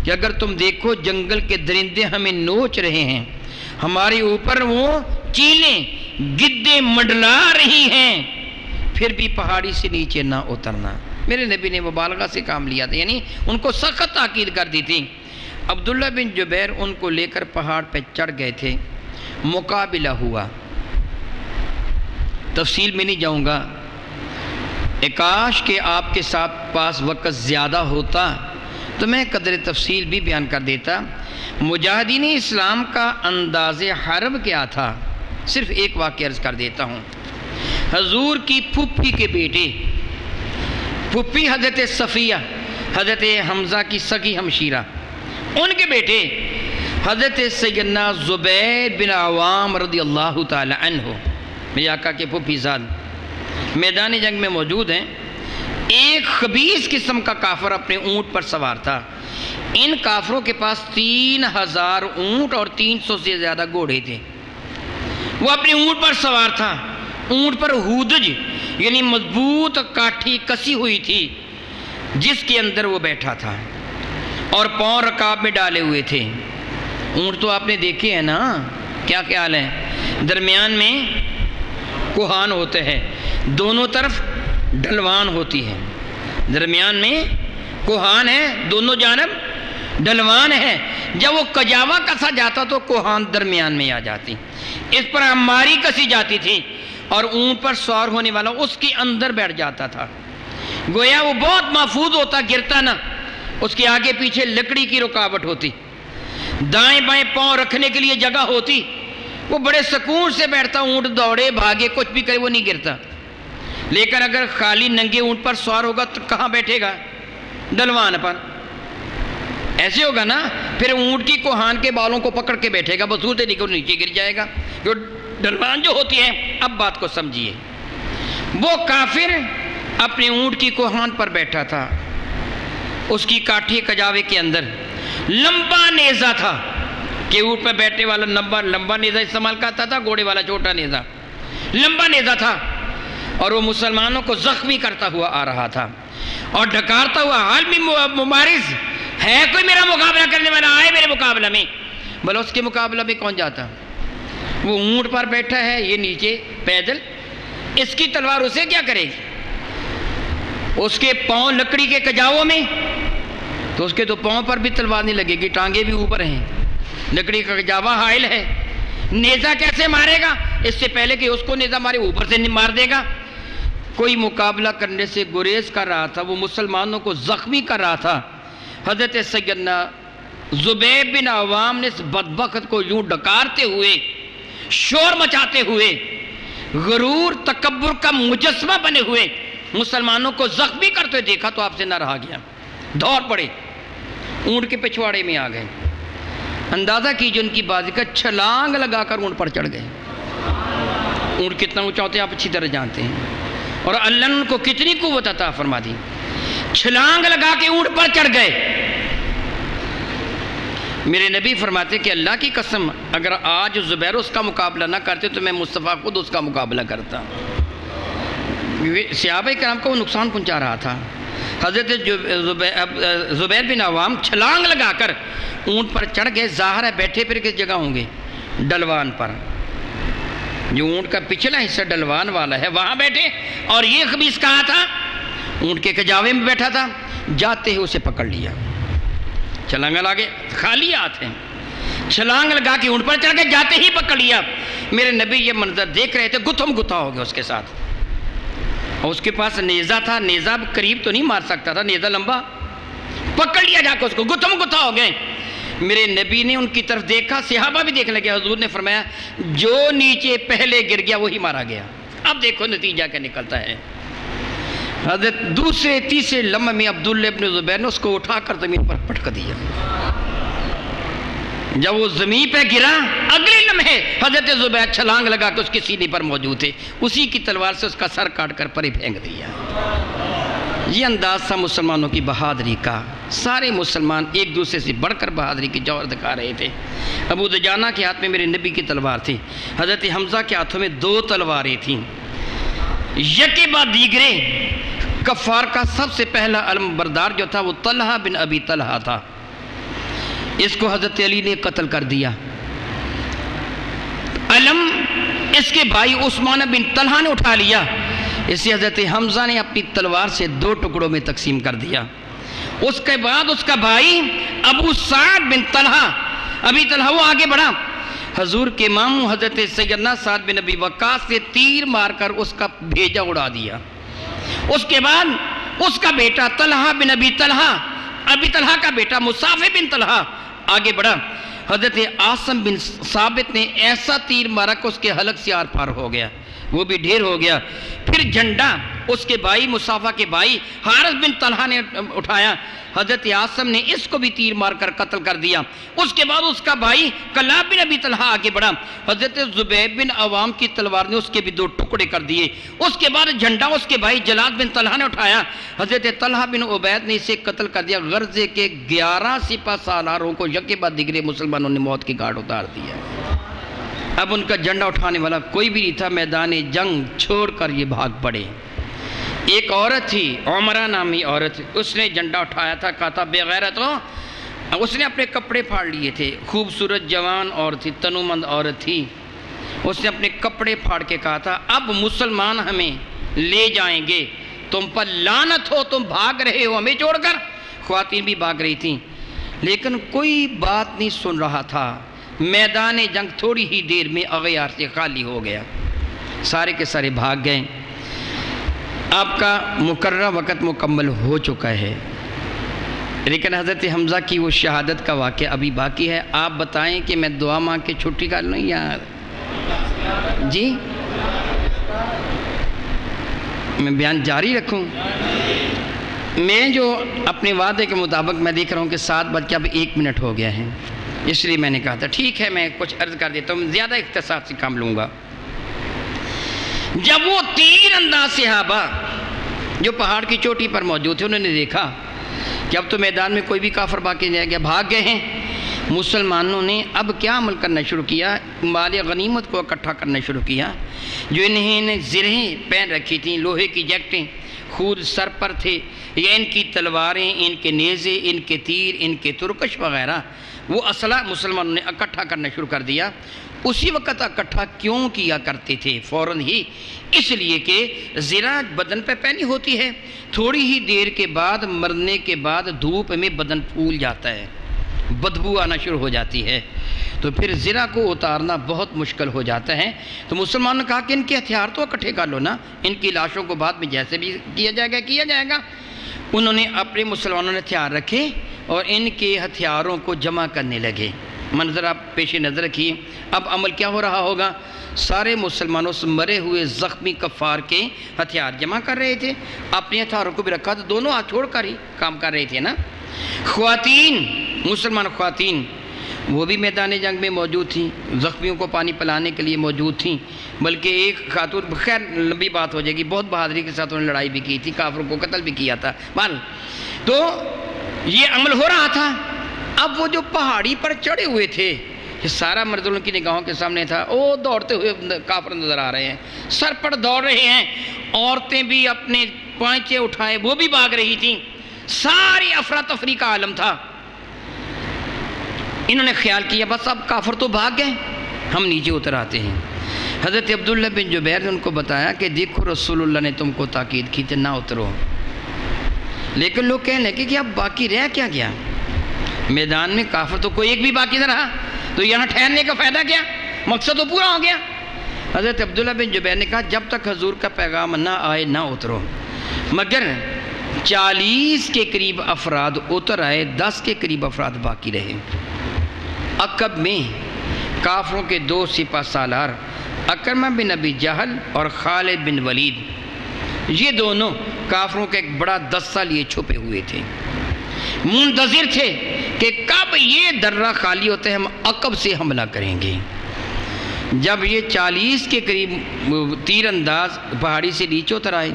S1: کہ اگر تم دیکھو جنگل کے درندے ہمیں نوچ رہے ہیں، ہمارے اوپر وہ چیلیں گدے منڈلا رہی ہیں، پھر بھی پہاڑی سے نیچے نہ اترنا۔ میرے نبی نے مبالغہ سے کام لیا تھا، یعنی ان کو سخت تاکید کر دی تھی۔ عبداللہ بن جبیر ان کو لے کر پہاڑ پہ چڑھ گئے تھے، مقابلہ ہوا۔ تفصیل میں نہیں جاؤں گا، کاش کہ آپ کے ساتھ پاس وقت زیادہ ہوتا تو میں قدر تفصیل بھی بیان کر دیتا۔ مجاہدین اسلام کا انداز حرب کیا تھا، صرف ایک واقعہ عرض کر دیتا ہوں۔ حضور کی پھوپھی کے بیٹے، پھوپھی حضرت صفیہ، حضرت حمزہ کی سگی ہمشیرہ، ان کے بیٹے حضرت سیدنا زبیر بن عوام رضی اللہ تعالی عنہ، میرے آقا کے پھوپھی زاد، میدان جنگ میں موجود ہیں۔ ایک خبیث قسم کا کافر اپنے اونٹ پر سوار تھا۔ ان کافروں کے پاس 3000 اونٹ اور 300 سے زیادہ گھوڑے تھے۔ وہ اپنے اونٹ پر سوار تھا۔ اونٹ پر ہودج یعنی مضبوط کاٹھی کسی ہوئی تھی جس کے اندر وہ بیٹھا تھا، اور پاؤں رکاب میں ڈالے ہوئے تھے۔ اونٹ تو آپ نے دیکھے ہیں نا، کیا خیال ہے؟ درمیان میں کوہان ہوتے ہیں، دونوں طرف ڈھلوان ہوتی ہے۔ درمیان میں کوہان ہے، دونوں جانب ڈھلوان ہے۔ جب وہ کجاوا کسا جاتا تو کوہان درمیان میں آ جاتی، اس پر ہماری کسی جاتی تھی، اور اونٹ پر سوار ہونے والا اس کے اندر بیٹھ جاتا تھا۔ گویا وہ بہت محفوظ ہوتا، گرتا نہ۔ اس کے آگے پیچھے لکڑی کی رکاوٹ ہوتی، دائیں بائیں پاؤں رکھنے کے لیے جگہ ہوتی۔ وہ بڑے سکون سے بیٹھتا، اونٹ دوڑے بھاگے کچھ بھی کرے وہ نہیں گرتا۔ لیکن اگر خالی ننگے اونٹ پر سوار ہوگا تو کہاں بیٹھے گا؟ ڈلوان پر۔ ایسے ہوگا نا، پھر اونٹ کی کوہان کے بالوں کو پکڑ کے بیٹھے گا، بصورت نہیں کہ نیچے گر جائے گا۔ جو ڈلوان جو ہوتی ہے، اب بات کو سمجھیے۔ وہ کافر اپنے اونٹ کی کوہان پر بیٹھا تھا، اس کی کاٹھی کجاوے کے اندر لمبا نیزہ تھا کہ اونٹ پر بیٹھنے والا لمبا نیزہ استعمال کرتا تھا، گھوڑے والا چھوٹا نیزہ، لمبا نیزہ تھا، اور وہ مسلمانوں کو زخمی کرتا ہوا آ رہا تھا اور ڈھکارتا ہوا، حال بھی مبارز ہے کوئی میرا مقابلہ کرنے والا، آئے میرے مقابلہ میں۔ بھلا اس کے مقابلہ میں کون جاتا؟ وہ اونٹ پر بیٹھا ہے، یہ نیچے پیدل، اس کی تلوار اسے کیا کرے گی؟ اس کے پاؤں لکڑی کے کجاووں میں، تو اس کے تو پاؤں پر بھی تلوار نہیں لگے گی، ٹانگیں بھی اوپر ہیں، لکڑی کا کجاوا حائل ہے۔ نیزہ کیسے مارے گا؟ اس سے پہلے کہ اس کو نیزہ مارے اوپر سے مار دے گا۔ کوئی مقابلہ کرنے سے گریز کر رہا تھا، وہ مسلمانوں کو زخمی کر رہا تھا۔ حضرت سیدنا زبیر بن عوام نے اس بدبخت کو یوں ڈکارتے ہوئے، شور مچاتے ہوئے، غرور تکبر کا مجسمہ بنے ہوئے مسلمانوں کو زخمی کرتے ہوئے دیکھا تو آپ سے نہ رہا گیا، دوڑ پڑے، اونٹ کے پچھواڑے میں آ گئے۔ اندازہ کیجئے ان کی بازی کا، چھلانگ لگا کر اونٹ پر چڑھ گئے۔ اونٹ کتنا اونچا ہوتا ہے آپ اچھی طرح جانتے ہیں، اور اللہ نے ان کو کتنی قوت عطا فرما دی۔ چھلانگ لگا کے اونٹ پر چڑھ گئے۔ میرے نبی فرماتے کہ اللہ کی قسم اگر آج زبیر اس کا مقابلہ نہ کرتے تو میں مصطفیٰ خود اس کا مقابلہ کرتا۔ صحابہ کرام کو وہ نقصان پہنچا رہا تھا۔ حضرت زبیر بن عوام چھلانگ لگا کر اونٹ پر چڑھ گئے۔ ظاہر ہے بیٹھے پھر کس جگہ ہوں گے؟ ڈلوان پر، جو اونٹ کا پچھلا حصہ ڈلوان والا ہے وہاں بیٹھے، اور یہ خبیث کہا تھا اونٹ کے کجاوے میں بیٹھا تھا، جاتے ہی اسے پکڑ لیا، چھلانگ لگا، خالی ہاتھ ہیں، چھلانگ لگا کے اونٹ پر چڑھ گئے، جاتے ہی پکڑ لیا۔ میرے نبی یہ منظر دیکھ رہے تھے، گتھم گتھا ہو گیا اس کے ساتھ، اور اس کے پاس نیزہ تھا، نیزہ قریب تو نہیں مار سکتا تھا، نیزہ لمبا، پکڑ لیا جا کے اس کو، گتھم گتھا ہو گئے۔ میرے نبی نے ان کی طرف دیکھا، صحابہ بھی دیکھنے لگے، حضور نے فرمایا جو نیچے پہلے گر گیا وہی مارا گیا۔ اب دیکھو نتیجہ کیا نکلتا ہے۔ حضرت دوسرے تیسرے لمحے میں عبداللہ ابن زبیر نے اس کو اٹھا کر زمین پر پٹک دیا۔ جب وہ زمین پہ گرا، اگلے لمحے حضرت زبیر چھلانگ لگا کے اس کے سینے پر موجود تھے، اسی کی تلوار سے اس کا سر کاٹ کر پرے پھینک دیا۔ یہ انداز تھا مسلمانوں کی بہادری کا۔ سارے مسلمان ایک دوسرے سے بڑھ کر بہادری کی جوہر دکھا رہے تھے۔ ابو دجانہ کے ہاتھ میں میرے نبی کی تلوار تھی، حضرت حمزہ کے ہاتھوں میں 2 تلواریں تھیں، یکے بعد دیگرے۔ کفار کا سب سے پہلا علم بردار جو تھا وہ طلحہ بن ابی طلحہ تھا، اس کو حضرت علی نے قتل کر دیا۔ علم اس کے بھائی عثمان بن طلحہ نے اٹھا لیا، اسے حضرت حمزہ نے اپنی تلوار سے 2 ٹکڑوں میں تقسیم کر دیا۔ اس کے بعد اس کا بھائی ابو سعد بن طلحہ، ابی طلحہ، وہ آگے بڑھا، حضور کے ماموں حضرت سیدنا سعد بن ابی وقاص سے تیر مار کر اس کا بھیجا اڑا دیا۔ اس کے بعد اس کا بیٹا طلحہ بن ابی طلحہ کا بیٹا مصعب بن طلحہ آگے بڑھا۔ حضرت عاصم بن ثابت نے ایسا تیر مارا کہ اس کے حلق سے آر پار ہو گیا۔ وہ بھی ڈھیر ہو گیا۔ پھر جھنڈا اس کے بھائی مصافہ کے بھائی حارث بن طلحہ نے اٹھایا، حضرت عاصم نے اس کو بھی تیر مار کر قتل کر دیا۔ اس کے بعد اس کا بھائی کلاب بن ابی طلحہ آگے بڑھا، حضرت زبیر بن عوام کی تلوار نے اس کے بھی 2 ٹکڑے کر دیے۔ اس کے بعد جھنڈا اس کے بھائی جلاد بن طلحہ نے اٹھایا، حضرت طلحہ بن عبید نے اسے قتل کر دیا۔ غرضے کے 11 سپہ سالاروں کو یکے بعد دیگرے مسلمانوں نے موت کی گھاٹ اتار دیا۔ اب ان کا جھنڈا اٹھانے والا کوئی بھی نہیں تھا، میدان جنگ چھوڑ کر یہ بھاگ پڑے۔ ایک عورت تھی، عمرہ نامی عورت، اس نے جھنڈا اٹھایا تھا، کہا تھا بے غیرت ہو، اس نے اپنے کپڑے پھاڑ لیے تھے، خوبصورت جوان عورت تھی، تنومند عورت تھی، اس نے اپنے کپڑے پھاڑ کے کہا تھا اب مسلمان ہمیں لے جائیں گے، تم پر لعنت ہو، تم بھاگ رہے ہو ہمیں چھوڑ کر۔ خواتین بھی بھاگ رہی تھیں، لیکن کوئی بات نہیں سن رہا تھا۔ میدان جنگ تھوڑی ہی دیر میں اغیار سے خالی ہو گیا، سارے کے سارے بھاگ گئے۔ آپ کا مقررہ وقت مکمل ہو چکا ہے، لیکن حضرت حمزہ کی وہ شہادت کا واقعہ ابھی باقی ہے۔ آپ بتائیں کہ میں دعا مانگ کے چھٹی کر لوں یا جی میں بیان جاری رکھوں؟ میں جو اپنے وعدے کے مطابق میں دیکھ رہا ہوں کہ 7:01 ہو گیا ہے، اس لیے میں نے کہا تھا ٹھیک ہے میں کچھ عرض کر دیتا ہوں، زیادہ اختصار سے کام لوں گا۔ جب وہ تیر انداز صحابہ جو پہاڑ کی چوٹی پر موجود تھے، انہوں نے دیکھا کہ اب تو میدان میں کوئی بھی کافر باقی نہیں رہ گیا، بھاگ گئے ہیں، مسلمانوں نے اب کیا عمل کرنا شروع کیا؟ مال غنیمت کو اکٹھا کرنا شروع کیا۔ جو انہیں زرہیں پہن رکھی تھیں، لوہے کی جیکٹیں خود سر پر تھے، یا ان کی تلواریں، ان کے نیزے، ان کے تیر، ان کے ترکش وغیرہ، وہ اسلحہ مسلمانوں نے اکٹھا کرنا شروع کر دیا۔ اسی وقت اکٹھا کیوں کیا کرتے تھے فوراً ہی؟ اس لیے کہ زرہ بدن پہ پہنی ہوتی ہے، تھوڑی ہی دیر کے بعد مرنے کے بعد دھوپ میں بدن پھول جاتا ہے، بدبو آنا شروع ہو جاتی ہے، تو پھر زرہ کو اتارنا بہت مشکل ہو جاتا ہے۔ تو مسلمانوں نے کہا کہ ان کے ہتھیار تو اکٹھے کر لو نا، ان کی لاشوں کو بعد میں جیسے بھی کیا جائے گا۔ انہوں نے اپنے مسلمانوں نے ہتھیار رکھے اور ان کے ہتھیاروں کو جمع کرنے لگے۔ منظر آپ پیش نظر رکھیے، اب عمل کیا ہو رہا ہوگا؟ سارے مسلمانوں سے مرے ہوئے زخمی کفار کے ہتھیار جمع کر رہے تھے، اپنے ہتھیاروں کو بھی رکھا تو دونوں ہاتھ چھوڑ کر ہی کام کر رہے تھے نا۔ خواتین، مسلمان خواتین وہ بھی میدان جنگ میں موجود تھیں، زخمیوں کو پانی پلانے کے لیے موجود تھیں، بلکہ ایک خاتون، خیر لمبی بات ہو جائے گی، بہت بہادری کے ساتھ انہوں نے لڑائی بھی کی تھی، کافروں کو قتل بھی کیا تھا۔ تو یہ عمل ہو رہا تھا۔ اب وہ جو پہاڑی پر چڑھے ہوئے تھے، یہ سارا منظر ان کی نگاہوں کے سامنے تھا، وہ دوڑتے ہوئے کافر نظر آ رہے ہیں، سر پر دوڑ رہے ہیں، عورتیں بھی اپنے پانچے اٹھائے وہ بھی بھاگ رہی تھیں، ساری افراتفری کا عالم تھا۔ انہوں نے خیال کیا بس اب کافر تو بھاگ گئے، ہم نیچے اتر آتے ہیں۔ حضرت عبداللہ بن جبیر نے ان کو بتایا کہ دیکھو رسول اللہ نے تم کو تاکید کی تھی نہ اترو، لیکن لوگ کہنے لگے کہ اب باقی رہ کیا گیا؟ میدان میں کافر تو کوئی ایک بھی باقی نہ رہا، تو یہاں ٹھہرنے کا فائدہ کیا؟ مقصد تو پورا ہو گیا۔ حضرت عبداللہ بن جبیر نے کہا جب تک حضور کا پیغام نہ آئے نہ اترو، مگر 40 کے قریب افراد اتر آئے، 10 کے قریب افراد باقی رہے۔ عقب میں کافروں کے 2 سپہ سالار اکرمہ بن ابی جہل اور خالد بن ولید، یہ دونوں کافروں کا ایک بڑا دستہ لیے چھپے ہوئے تھے، منتظر تھے کہ کب یہ درہ خالی ہوتے ہیں ہم عقب سے حملہ کریں گے۔ جب یہ 40 کے قریب تیر انداز پہاڑی سے نیچے اتر آئے،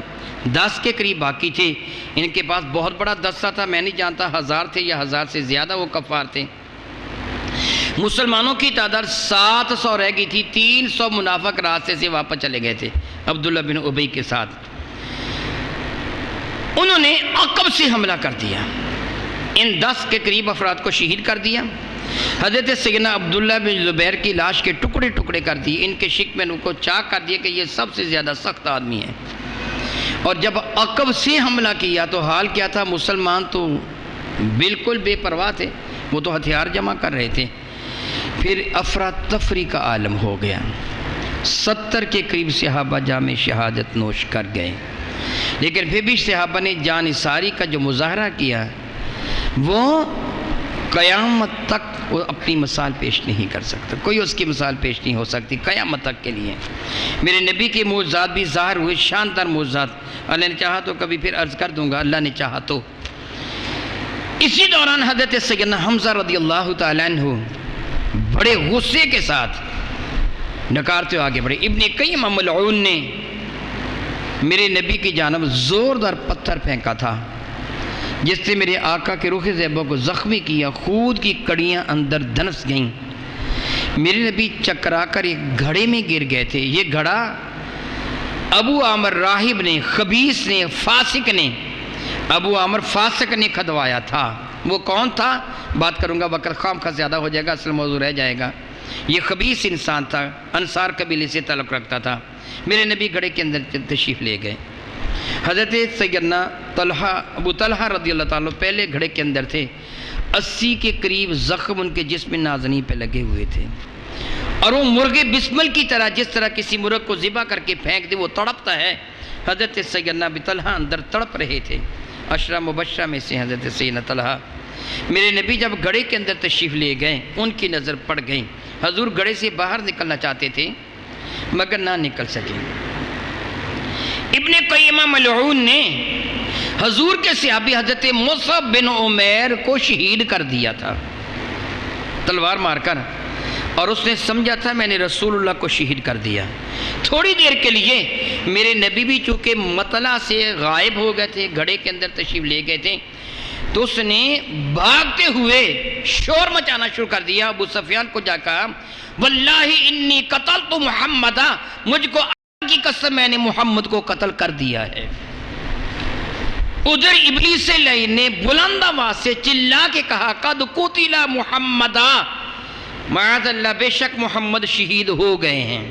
S1: 10 کے قریب باقی تھے، ان کے پاس بہت بڑا دستہ تھا، میں نہیں جانتا 1000 تھے یا 1000 سے زیادہ وہ کفار تھے۔ مسلمانوں کی تعداد 700 رہ گئی تھی، 300 منافق راستے سے واپس چلے گئے تھے عبداللہ بن ابی کے ساتھ۔ انہوں نے عقب سے حملہ کر دیا، ان 10 کے قریب افراد کو شہید کر دیا۔ حضرت سیدنا عبداللہ بن زبیر کی لاش کے ٹکڑے ٹکڑے کر دیے، ان کے شک میں ان کو چاک کر دیا کہ یہ سب سے زیادہ سخت آدمی ہے۔ اور جب عقب سے حملہ کیا تو حال کیا تھا؟ مسلمان تو بالکل بے پرواہ تھے، وہ تو ہتھیار جمع کر رہے تھے۔ پھر افراتفری کا عالم ہو گیا، 70 کے قریب صحابہ جام شہادت نوش کر گئے، لیکن پھر بھی صحابہ نے جان نثاری کا جو مظاہرہ کیا وہ قیامت تک وہ اپنی مثال پیش نہیں کر سکتا، کوئی اس کی مثال پیش نہیں ہو سکتی قیامت تک کے لیے۔ میرے نبی کے معجزات بھی ظاہر ہوئے، شاندار معجزات، اللہ نے چاہا تو کبھی پھر عرض کر دوں گا، اللہ نے چاہا تو۔ اسی دوران حضرت سیدنا حمزہ رضی اللہ تعالیٰ عنہ بڑے غصے کے ساتھ نکارتے آگے بڑھے۔ ابن قیم ملعون نے میرے نبی کی جانب زوردار پتھر پھینکا تھا، جس سے میرے آقا کے رخ زیبہ کو زخمی کیا، خود کی کڑیاں اندر دھنس گئیں۔ میرے نبی چکرا کر ایک گھڑے میں گر گئے تھے۔ یہ گھڑا ابو عامر راہب نے، خبیث نے، فاسق نے، ابو عامر فاسق نے کھدوایا تھا۔ وہ کون تھا بات کروں گا، وقت خام خواہ زیادہ ہو جائے گا، اصل موضوع رہ جائے گا۔ یہ خبیث انسان تھا، انصار قبیلے سے تعلق رکھتا تھا۔ میرے نبی گھڑے کے اندر تشریف لے گئے۔ حضرت سیدنا ابو طلحہ رضی اللہ تعالیٰ پہلے گھڑے کے اندر تھے۔ 80 کے قریب زخم ان کے جسم نازنین پہ لگے ہوئے تھے، اور وہ مرغ بسمل کی طرح، جس طرح کسی مرغ کو ذبح کر کے پھینک دے وہ تڑپتا ہے، حضرت سیدنا ابو طلحہ اندر تڑپ رہے تھے۔ عشرہ مبشرہ میں سے حضرت سیدنا طلحہ۔ میرے نبی جب گھڑے کے اندر تشریف لے گئے، ان کی نظر پڑ گئی۔ حضور گھڑے سے باہر نکلنا چاہتے تھے مگر نہ نکل سکے۔ ابن قیم ملعون نے حضور کے صحابی حضرت مصعب بن عمیر کو شہید کر دیا تھا تلوار مار کر، اور اس نے سمجھا تھا میں نے رسول اللہ کو شہید کر دیا۔ تھوڑی دیر کے لیے میرے نبی بھی چونکہ مطلع سے غائب ہو گئے تھے، گھڑے کے اندر تشریف لے گئے تھے، تو اس نے بھاگتے ہوئے شور مچانا شروع کر دیا۔ ابو سفیان کو جا کہا واللہ انی قتلت محمدا، مجھ کو اللہ کی قسم میں نے محمد کو قتل کر دیا ہے۔ ادھر ابلیس لعین نے بلند آواز سے چلا کے کہا قد قتل محمدا، معاذ اللہ بے شک محمد شہید ہو گئے ہیں۔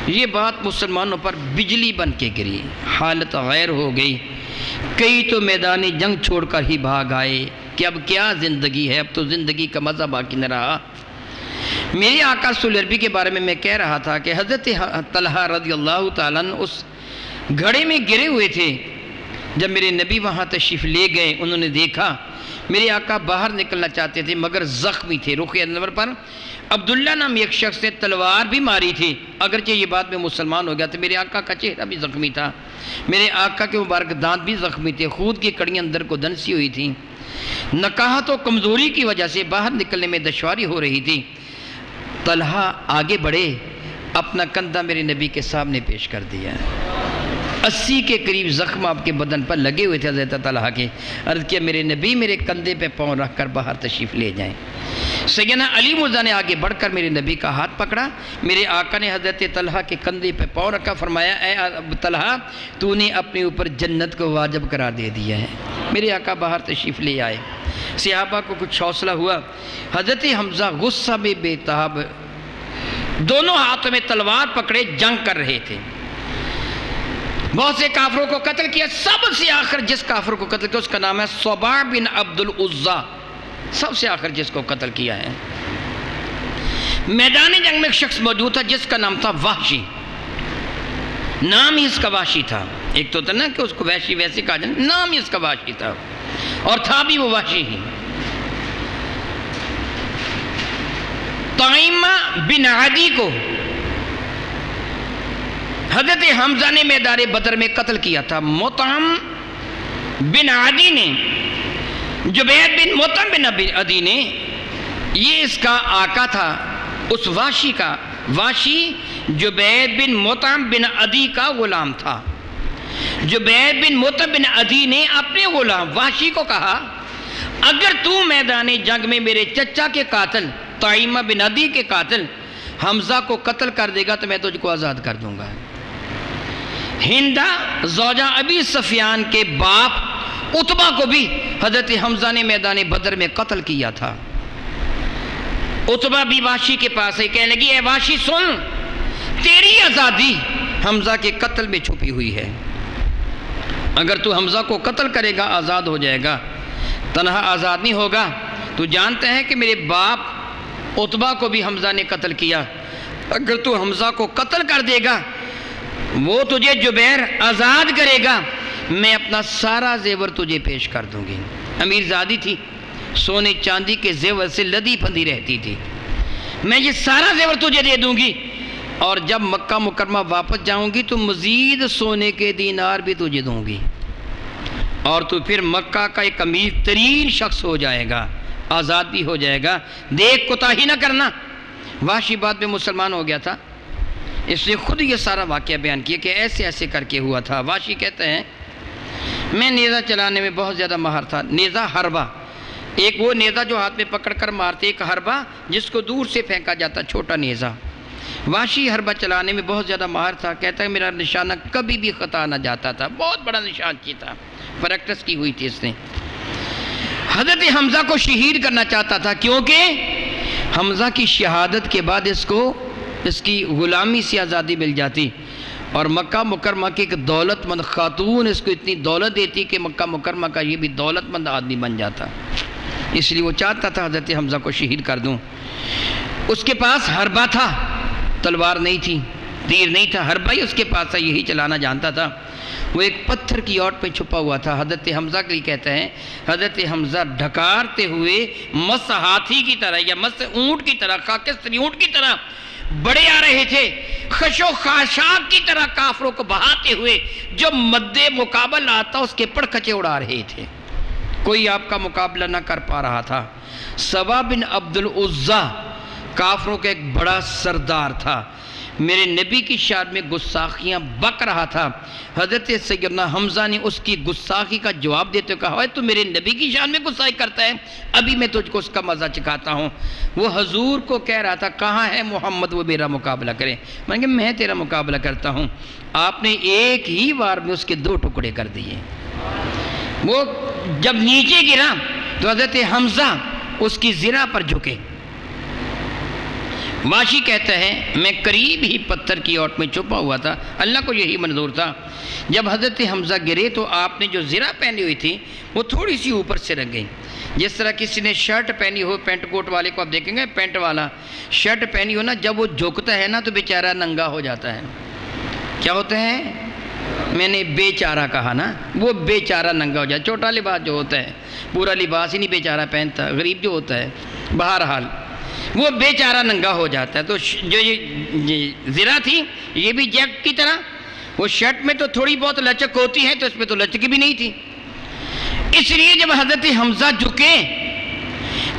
S1: یہ بات مسلمانوں پر بجلی بن کے گری، حالت غیر ہو گئی۔ کئی تو میدان جنگ چھوڑ کر ہی بھاگ آئے کہ اب کیا زندگی ہے، اب تو زندگی کا مزہ باقی نہ رہا۔ میرے آقا صلی اللہ علیہ وسلم کے بارے میں کہہ رہا تھا کہ حضرت طلحہ رضی اللہ تعالیٰ عنہ اس گھڑے میں گرے ہوئے تھے۔ جب میرے نبی وہاں تشریف لے گئے، انہوں نے دیکھا میرے آقا باہر نکلنا چاہتے تھے مگر زخمی تھے۔ رخ انور پر عبداللہ نام ایک شخص نے تلوار بھی ماری تھی، اگرچہ یہ بات میں مسلمان ہو گیا تھا۔ میرے آقا کا چہرہ بھی زخمی تھا، میرے آقا کے مبارک دانت بھی زخمی تھے، خود کی کڑیاں اندر کو دھنسی ہوئی تھیں۔ نکاحت و کمزوری کی وجہ سے باہر نکلنے میں دشواری ہو رہی تھی۔ طلحہ آگے بڑھے، اپنا کندھا میرے نبی کے سامنے پیش کر دیا۔ 80 کے قریب زخم آپ کے بدن پر لگے ہوئے تھے حضرت طلحہ کے۔ عرض کیا میرے نبی میرے کندھے پہ پاؤں رکھ کر باہر تشریف لے جائیں۔ سیدنا علی مرزا نے آگے بڑھ کر میرے نبی کا ہاتھ پکڑا، میرے آقا نے حضرت طلحہ کے کندھے پہ پاؤں رکھا، فرمایا اے طلحہ تو نے اپنے اوپر جنت کو واجب قرار دے دیا ہے۔ میرے آقا باہر تشریف لے آئے، صحابہ کو کچھ حوصلہ ہوا۔ حضرت حمزہ غصہ میں بے تاب دونوں ہاتھوں میں تلوار پکڑے جنگ کر رہے تھے۔ بہت سے کافروں کو قتل کیا، سب سے آخر جس کافر کو قتل کیا اس کا نام ہے صباح بن عبد العزا، سب سے آخر جس کو قتل کیا ہے۔ میدان جنگ میں ایک شخص موجود تھا جس کا نام تھا وحشی، نام ہی اس کا وحشی تھا۔ ایک تو تھا نا کہ اس کو وحشی ویسے کہا جائے، نام ہی اس کا وحشی تھا، اور تھا بھی وہ وحشی ہی۔ طائمہ بن عدی کو حضرت حمزہ نے میدان بدر میں قتل کیا تھا۔ مطعم بن عدی نے، جبیر بن مطعم بن عدی نے، یہ اس کا آقا تھا اس وحشی کا۔ وحشی جبیر بن مطعم بن عدی کا غلام تھا۔ جبیر بن مطعم بن عدی نے اپنے غلام وحشی کو کہا اگر تو میدان جنگ میں میرے چچا کے قاتل طائمہ بن عدی کے قاتل حمزہ کو قتل کر دے گا تو میں تجھ کو آزاد کر دوں گا۔ ہندہ زوجہ ابی سفیان کے باپ عتبہ کو بھی حضرت حمزہ نے میدان بدر میں قتل کیا تھا۔ عتبہ بھی وحشی کے پاس ہے، کہنے لگی اے وحشی سن، تیری آزادی حمزہ کے قتل میں چھپی ہوئی ہے، اگر تو حمزہ کو قتل کرے گا آزاد ہو جائے گا، تنہا آزاد نہیں ہوگا۔ تو جانتا ہے کہ میرے باپ عتبہ کو بھی حمزہ نے قتل کیا، اگر تو حمزہ کو قتل کر دے گا وہ تجھے جبیر آزاد کرے گا، میں اپنا سارا زیور تجھے پیش کر دوں گی۔ امیر زادی تھی، سونے چاندی کے زیور سے لدی پھندی رہتی تھی، میں یہ سارا زیور تجھے دے دوں گی، اور جب مکہ مکرمہ واپس جاؤں گی تو مزید سونے کے دینار بھی تجھے دوں گی، اور تو پھر مکہ کا ایک امیر ترین شخص ہو جائے گا، آزاد بھی ہو جائے گا، دیکھ کوتاہی نہ کرنا۔ وحشی بعد میں مسلمان ہو گیا تھا، اس نے خود یہ سارا واقعہ بیان کیا کہ ایسے ایسے کر کے ہوا تھا۔ وحشی کہتے ہیں میں نیزہ چلانے میں بہت زیادہ ماہر تھا۔ نیزہ حربہ، ایک وہ نیزہ جو ہاتھ میں پکڑ کر مارتے، ایک حربہ جس کو دور سے پھینکا جاتا، چھوٹا نیزہ۔ وحشی حربہ چلانے میں بہت زیادہ ماہر تھا، کہتا ہے میرا نشانہ کبھی بھی خطا نہ جاتا تھا، بہت بڑا نشان کی تھا، پریکٹس کی ہوئی تھی اس نے۔ حضرت حمزہ کو شہید کرنا چاہتا تھا، کیونکہ حمزہ کی شہادت کے بعد اس کی غلامی سے آزادی مل جاتی، اور مکہ مکرمہ کی ایک دولت مند خاتون اس کو اتنی دولت دیتی کہ مکہ مکرمہ کا یہ بھی دولت مند آدمی بن جاتا، اس لیے وہ چاہتا تھا حضرت حمزہ کو شہید کر دوں۔ اس کے پاس حربہ تھا، تلوار نہیں تھی، تیر نہیں تھا، حربہ ہی اس کے پاس تھا، یہی چلانا جانتا تھا۔ وہ ایک پتھر کی اوٹ پہ چھپا ہوا تھا۔ حضرت حمزہ کے لیے کہتے ہیں حضرت حمزہ ڈھکارتے ہوئے مس ہاتھی کی طرح یا مس اونٹ کی طرح، خاکستری اونٹ کی طرح بڑے آ رہے تھے، خش و خاشاک کی طرح کافروں کو بہاتے ہوئے، جو مد مقابل آتا اس کے پڑکھچے اڑا رہے تھے، کوئی آپ کا مقابلہ نہ کر پا رہا تھا۔ سبا بن عبد العزیٰ کافروں کا ایک بڑا سردار تھا، میرے نبی کی شان میں گستاخیاں بک رہا تھا۔ حضرت سیدنا حمزہ نے اس کی گستاخی کا جواب دیتے کہا ہے تو میرے نبی کی شان میں گستاخی کرتا ہے، ابھی میں تجھ کو اس کا مزہ چکھاتا ہوں۔ وہ حضور کو کہہ رہا تھا کہاں ہے محمد وہ میرا مقابلہ کرے، میں نے کہا میں تیرا مقابلہ کرتا ہوں۔ آپ نے ایک ہی بار میں اس کے 2 ٹکڑے کر دیے۔ وہ جب نیچے گرا تو حضرت حمزہ اس کی زرہ پر جھکے۔ وحشی کہتا ہے میں قریب ہی پتھر کی اوٹ میں چھپا ہوا تھا، اللہ کو یہی منظور تھا۔ جب حضرت حمزہ گرے تو آپ نے جو زرہ پہنی ہوئی تھی وہ تھوڑی سی اوپر سے رکھ گئی، جس طرح کسی نے شرٹ پہنی ہو، پینٹ کوٹ والے کو آپ دیکھیں گے پینٹ والا شرٹ پہنی ہو نا، جب وہ جھکتا ہے نا تو بیچارہ ننگا ہو جاتا ہے۔ کیا ہوتا ہے؟ میں نے بے چارہ کہا نا، وہ بے چارہ ننگا ہو جاتا ہے۔ چھوٹا لباس جو ہوتا ہے، پورا لباس ہی نہیں بیچارہ پہنتا، غریب جو ہوتا ہے، بہرحال وہ بے چارہ ننگا ہو جاتا ہے۔ تو جو یہ زرہ تھی یہ بھی جیکٹ کی طرح، وہ شرٹ میں تو تھوڑی بہت لچک ہوتی ہے تو اس میں تو لچک بھی نہیں تھی، اس لیے جب حضرت حمزہ جھکے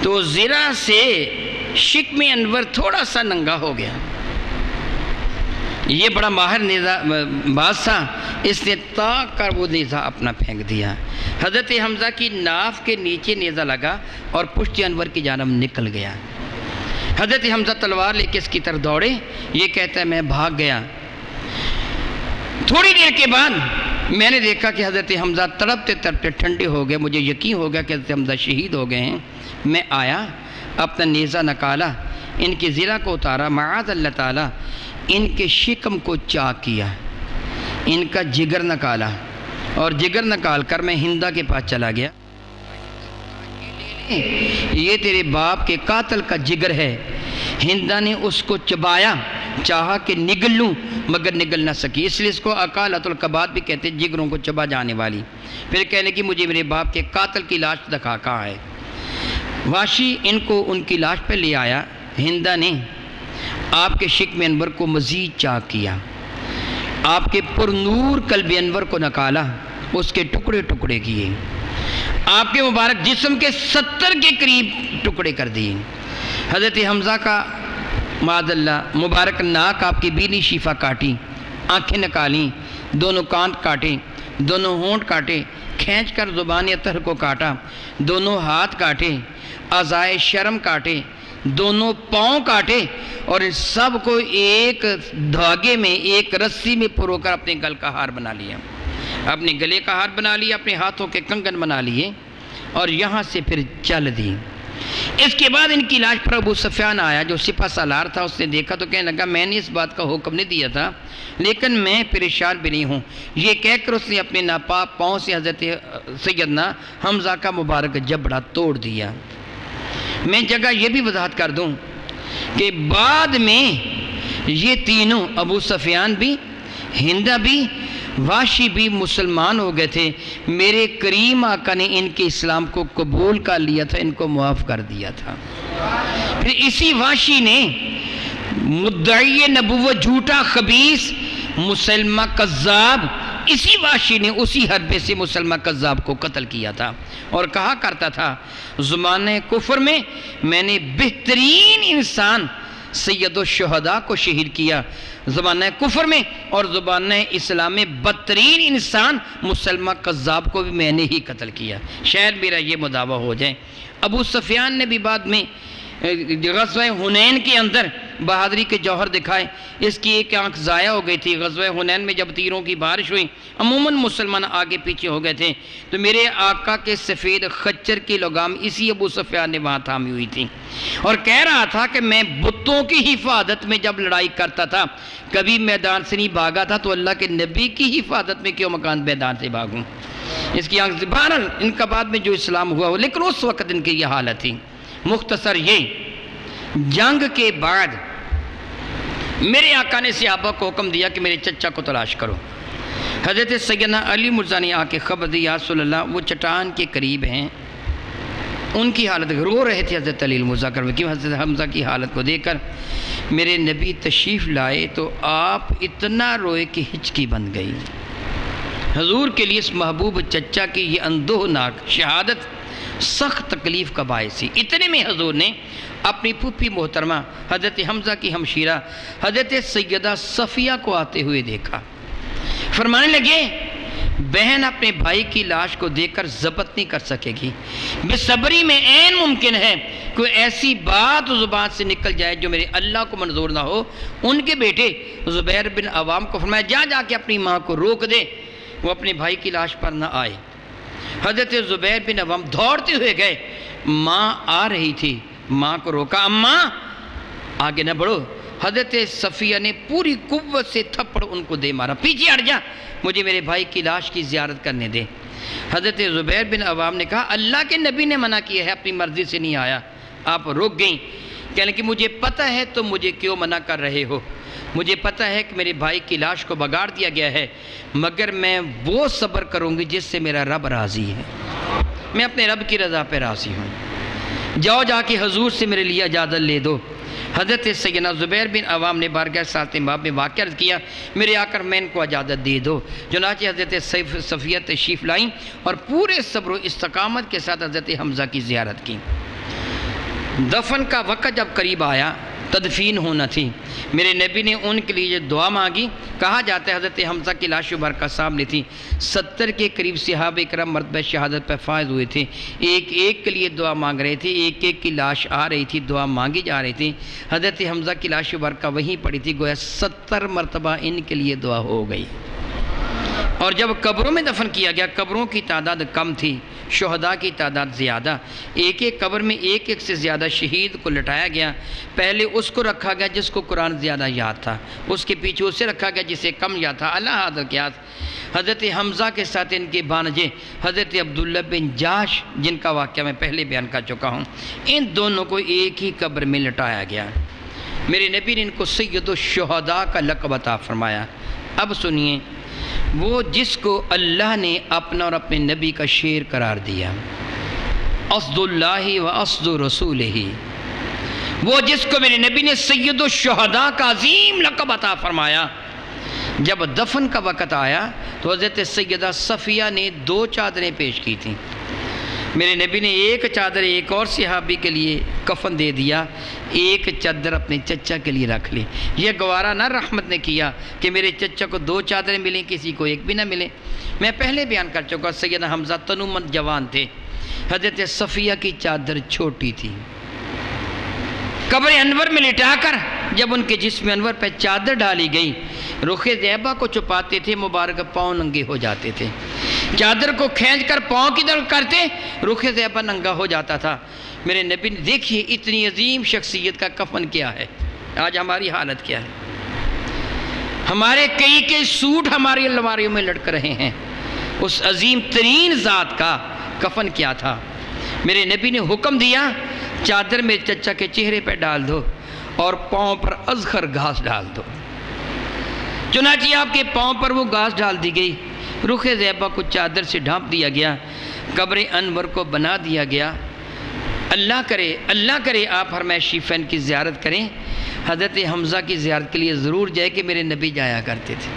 S1: تو زرہ سے شکم انور تھوڑا سا ننگا ہو گیا۔ یہ بڑا ماہر نیزہ باز تھا، اس نے تاک کر وہ نیزہ اپنا پھینک دیا۔ حضرت حمزہ کی ناف کے نیچے نیزہ لگا اور پشت انور کی جانب نکل گیا۔ حضرت حمزہ تلوار لے کے اس کی طرف دوڑے، یہ کہتا ہے میں بھاگ گیا۔ تھوڑی دیر کے بعد میں نے دیکھا کہ حضرت حمزہ تڑپتے تڑپتے ٹھنڈے ہو گئے، مجھے یقین ہو گیا کہ حضرت حمزہ شہید ہو گئے ہیں۔ میں آیا، اپنا نیزہ نکالا، ان کی زرہ کو اتارا، معاذ اللہ تعالیٰ ان کے شکم کو چاک کیا، ان کا جگر نکالا، اور جگر نکال کر میں ہندہ کے پاس چلا گیا۔ یہ تیرے باپ کے قاتل کا جگر ہے۔ ہندہ نے اس کو چبایا، چاہا کہ نگل لوں مگر نگل نہ سکی، اس لیے اس کو اکالۃ الکباد بھی کہتے ہیں، جگروں کو چبا جانے والی۔ پھر کہنے کی مجھے میرے باپ کے قاتل کی لاش دکھا، کہاں ہے؟ وحشی ان کو ان کی لاش پہ لے آیا۔ ہندہ نے آپ کے شکم انور کو مزید چاک کیا، آپ کے پر نور قلب انور کو نکالا، اس کے ٹکڑے ٹکڑے کیے، آپ کے مبارک جسم کے 70 کے قریب ٹکڑے کر دیے۔ حضرت حمزہ کا معاذ اللہ مبارک ناک آپ کی بینی شیفہ کاٹی، آنکھیں نکالیں، دونوں کان کاٹے، دونوں ہونٹ کاٹے، کھینچ کر زبان اطہر کو کاٹا، دونوں ہاتھ کاٹے، اعضائے شرم کاٹے، دونوں پاؤں کاٹے، اور ان سب کو ایک دھاگے میں ایک رسی میں پرو کر اپنے گل کا ہار بنا لیا، اپنے گلے کا ہار بنا لیا، اپنے ہاتھوں کے کنگن بنا لیے، اور یہاں سے پھر چل دی۔ اس کے بعد ان کی لاش پر ابو سفیان آیا جو سپہ سالار تھا، اس نے دیکھا تو کہنے لگا میں نے اس بات کا حکم نہیں دیا تھا لیکن میں پریشان بھی نہیں ہوں۔ یہ کہہ کر اس نے اپنے ناپاک پاؤں سے حضرت سیدنا حمزہ کا مبارک جبڑا توڑ دیا۔ میں جگہ یہ بھی وضاحت کر دوں کہ بعد میں یہ تینوں ابو سفیان بھی، ہندہ بھی وحشی بھی مسلمان ہو گئے تھے، میرے کریم آقا نے ان کے اسلام کو قبول کر لیا تھا، ان کو معاف کر دیا تھا۔ پھر اسی وحشی نے مدعی نبوت جھوٹا خبیث مسلمہ کذاب، اسی وحشی نے اسی حربے سے مسلمہ کذاب کو قتل کیا تھا اور کہا کرتا تھا زمانہ کفر میں میں نے بہترین انسان سید الشہداء کو شہید کیا، زمانہ کفر میں اور زمانہ اسلام میں بدترین انسان مسلمہ کذاب کو بھی میں نے ہی قتل کیا، شاید میرا یہ مدعویٰ ہو جائے۔ ابو سفیان نے بھی بعد میں غزوہ حنین کے اندر بہادری کے جوہر دکھائے، اس کی ایک آنکھ ضائع ہو گئی تھی۔ غزوہ حنین میں جب تیروں کی بارش ہوئی، عموماً مسلمان آگے پیچھے ہو گئے تھے، تو میرے آقا کے سفید خچر کی لگام اسی ابو سفیان نے وہاں تھامی ہوئی تھی اور کہہ رہا تھا کہ میں بتوں کی حفاظت میں جب لڑائی کرتا تھا کبھی میدان سے نہیں بھاگا تھا، تو اللہ کے نبی کی حفاظت میں کیوں مکان میدان سے بھاگوں؟ اس کی آنکھ سے بہرحال ان کا بعد میں جو اسلام ہوا ہو، لیکن اس وقت ان کی یہ حالت تھی۔ مختصر یہ، جنگ کے بعد میرے آقا نے صحابہ کو حکم دیا کہ میرے چچا کو تلاش کرو۔ حضرت سیدنا علی مرزا نے آ کے خبر دی یا رسول اللہ وہ چٹان کے قریب ہیں، ان کی حالت رو رہے تھے حضرت علی مرزا کر کہ حضرت حمزہ کی حالت کو دیکھ کر میرے نبی تشریف لائے تو آپ اتنا روئے کہ ہچکی بن گئی۔ حضور کے لیے اس محبوب چچا کی یہ اندوہناک شہادت سخت تکلیف کا باعث تھی۔ اتنے میں حضور نے اپنی پھوپھی محترمہ حضرت حمزہ کی ہمشیرہ حضرت سیدہ صفیہ کو آتے ہوئے دیکھا، فرمانے لگے بہن اپنے بھائی کی لاش کو دیکھ کر ضبط نہیں کر سکے گی، بے صبری میں عین ممکن ہے کوئی ایسی بات زبان سے نکل جائے جو میرے اللہ کو منظور نہ ہو۔ ان کے بیٹے زبیر بن عوام کو فرمایا جا کے اپنی ماں کو روک دے، وہ اپنے بھائی کی لاش پر نہ آئے۔ حضرت زبیر بن عوام دوڑتے ہوئے گئے، ماں آ رہی تھی، ماں کو روکا، اماں آگے نہ بڑھو۔ حضرت صفیہ نے پوری قوت سے تھپڑ ان کو دے مارا، پیچھے ہٹ جا، مجھے میرے بھائی کی لاش کی زیارت کرنے دے۔ حضرت زبیر بن عوام نے کہا اللہ کے نبی نے منع کیا ہے، اپنی مرضی سے نہیں آیا۔ آپ رک گئیں، کہنے کہ مجھے پتہ ہے تم مجھے کیوں منع کر رہے ہو، مجھے پتہ ہے کہ میرے بھائی کی لاش کو بگاڑ دیا گیا ہے، مگر میں وہ صبر کروں گی جس سے میرا رب راضی ہے، میں اپنے رب کی رضا پہ راضی ہوں، جاؤ جا کے حضور سے میرے لیے اجازت لے دو۔ حضرت سیدنا زبیر بن عوام نے بارگاہ ساتھ باب میں واقعہ عرض کیا میرے آ کر میں ان کو اجازت دے دو۔ چنانچہ حضرت صفیہ تشریف لائیں اور پورے صبر و استقامت کے ساتھ حضرت حمزہ کی زیارت کی۔ دفن کا وقت جب قریب آیا، تدفین ہونا تھی، میرے نبی نے ان کے لیے دعا مانگی۔ کہا جاتا ہے حضرت حمزہ کی لاش مبارکہ سامنے تھی، 70 کے قریب صحابہ کرام مرتبہ شہادت پہ فائز ہوئے تھے، ایک ایک کے لیے دعا مانگ رہے تھے، ایک ایک کی لاش آ رہی تھی، دعا مانگی جا رہی تھی۔ حضرت حمزہ کی لاش مبارکہ وہیں پڑی تھی، گویا 70 مرتبہ ان کے لیے دعا ہو گئی۔ اور جب قبروں میں دفن کیا گیا، قبروں کی تعداد کم تھی، شہداء کی تعداد زیادہ، ایک ایک قبر میں ایک ایک سے زیادہ شہید کو لٹایا گیا۔ پہلے اس کو رکھا گیا جس کو قرآن زیادہ یاد تھا، اس کے پیچھے اسے رکھا گیا جسے کم یاد تھا۔ اللہ حاضر کیا حضرت حمزہ کے ساتھ ان کے بانجے حضرت عبداللہ بن جاش، جن کا واقعہ میں پہلے بیان کر چکا ہوں، ان دونوں کو ایک ہی قبر میں لٹایا گیا۔ میرے نبی نے ان کو سید الشہداء کا لقب عطا فرمایا۔ اب سنیے، وہ جس کو اللہ نے اپنا اور اپنے نبی کا شیر قرار دیا، اسد اللہ و اسد رسولہ، وہ جس کو میرے نبی نے سید الشہداء کا عظیم لقب عطا فرمایا، جب دفن کا وقت آیا تو حضرت سیدہ صفیہ نے 2 چادریں پیش کی تھیں۔ میرے نبی نے ایک چادر ایک اور صحابی کے لیے کفن دے دیا، ایک چادر اپنے چچا کے لیے رکھ لی۔ یہ گوارہ نہ رحمت نے کیا کہ میرے چچا کو 2 چادریں ملیں، کسی کو ایک بھی نہ ملے۔ میں پہلے بیان کر چکا، سیدنا حمزہ تنومند جوان تھے، حضرت صفیہ کی چادر چھوٹی تھی۔ قبر انور میں لٹا کر جب ان کے جسم انور پہ چادر ڈالی گئی، رخ زیبہ کو چھپاتے تھے، مبارک پاؤں ننگے ہو جاتے تھے، چادر کو کھینچ کر پاؤں کی طرف کرتے، رخ زیبہ ننگا ہو جاتا تھا۔ میرے نبی نے دیکھیے اتنی عظیم شخصیت کا کفن کیا ہے، آج ہماری حالت کیا ہے، ہمارے کئی سوٹ ہماری الماریوں میں لٹک رہے ہیں، اس عظیم ترین ذات کا کفن کیا تھا۔ میرے نبی نے حکم دیا چادر میں چچا کے چہرے پہ ڈال دو اور پاؤں پر ازخر گھاس ڈال دو۔ چنانچہ آپ کے پاؤں پر وہ گھاس ڈال دی گئی، رخ زیبہ کو چادر سے ڈھانپ دیا گیا، قبر انور کو بنا دیا گیا۔ اللہ کرے آپ حرم شریفین کی زیارت کریں۔ حضرت حمزہ کی زیارت کے لیے ضرور جائے کہ میرے نبی جایا کرتے تھے،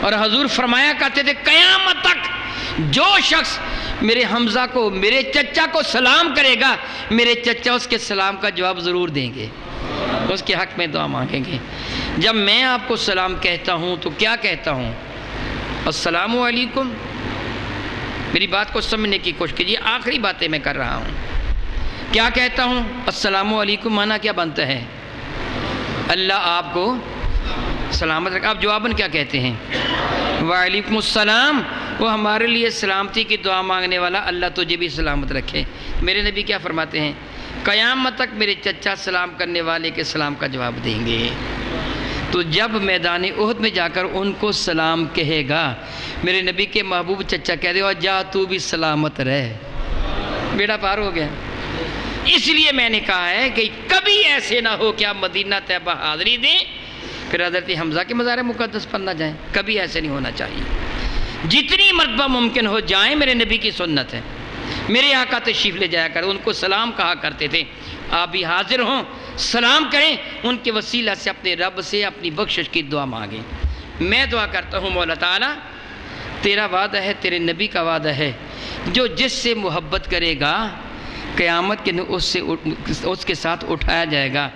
S1: اور حضور فرمایا کرتے تھے قیامت تک جو شخص میرے حمزہ کو، میرے چچا کو سلام کرے گا، میرے چچا اس کے سلام کا جواب ضرور دیں گے، اس کے حق میں دعا مانگیں گے۔ جب میں آپ کو سلام کہتا ہوں تو کیا کہتا ہوں؟ السلام علیکم۔ میری بات کو سمجھنے کی کوشش کیجیے، آخری باتیں میں کر رہا ہوں۔ کیا کہتا ہوں؟ السلام علیکم معنی کیا بنتا ہے؟ اللہ آپ کو سلامت رکھے۔ آپ جواباً کیا کہتے ہیں؟ وعلیکم السلام۔ وہ ہمارے لیے سلامتی کی دعا مانگنے والا اللہ تجھے بھی سلامت رکھے۔ میرے نبی کیا فرماتے ہیں؟ قیامت تک میرے چچا سلام کرنے والے کے سلام کا جواب دیں گے۔ تو جب میدان احد میں جا کر ان کو سلام کہے گا، میرے نبی کے محبوب چچا کہہ دے اور جا تو بھی سلامت رہ، بیڑا پار ہو گیا۔ اس لیے میں نے کہا ہے کہ کبھی ایسے نہ ہو کہ آپ مدینہ طیبہ حاضری دیں پھر حضرت حمزہ کے مزار مقدس پر نہ جائیں، کبھی ایسے نہیں ہونا چاہیے۔ جتنی مرتبہ ممکن ہو جائیں، میرے نبی کی سنت ہے، میرے آقا تشریف لے جایا کر، ان کو سلام کہا کرتے تھے۔ آپ بھی حاضر ہوں، سلام کریں، ان کے وسیلہ سے اپنے رب سے اپنی بخشش کی دعا مانگیں۔ میں دعا کرتا ہوں مولا تعالیٰ، تیرا وعدہ ہے، تیرے نبی کا وعدہ ہے، جو جس سے محبت کرے گا قیامت کے دن اس کے ساتھ اٹھایا جائے گا۔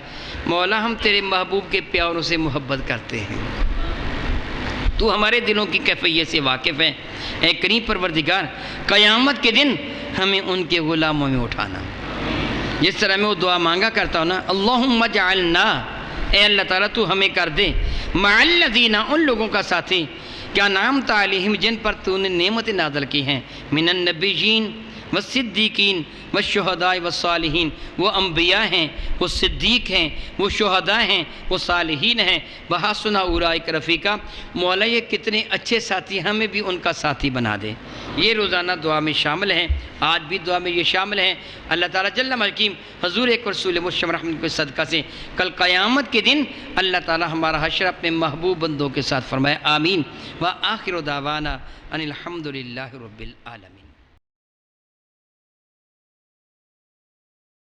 S1: مولا ہم تیرے محبوب کے پیاروں سے محبت کرتے ہیں، تو ہمارے دلوں کی کیفیت سے واقف ہے۔ اے کریم پروردگار، قیامت کے دن ہمیں ان کے غلاموں میں اٹھانا۔ جس طرح میں وہ دعا مانگا کرتا ہوں نا، اللہم اجعلنا، اے اللہ تعالیٰ تو ہمیں کر دے، مع الذین، ان لوگوں کا ساتھی، کیا انعمت علیہم، جن پر تو نے نعمتیں نازل کی ہیں، من النبیین والصدیقین والشہداء والصالحین، وہ انبیاء ہیں، وہ صدیق ہیں، وہ شہداء ہیں، وہ صالحین ہیں، وحسن اولئک رفیقا۔ مولا یہ کتنے اچھے ساتھی، ہمیں بھی ان کا ساتھی بنا دے۔ یہ روزانہ دعا میں شامل ہیں، آج بھی دعا میں یہ شامل ہیں۔ اللہ تعالیٰ جل مجدہ حضور ایک رسول مشتبہ رحمت کے صدقہ سے کل قیامت کے دن اللہ تعالیٰ ہمارا حشر اپنے محبوب بندوں کے ساتھ فرمائے، آمین۔ وآخر دعوانا ان الحمد للہ رب العالمین۔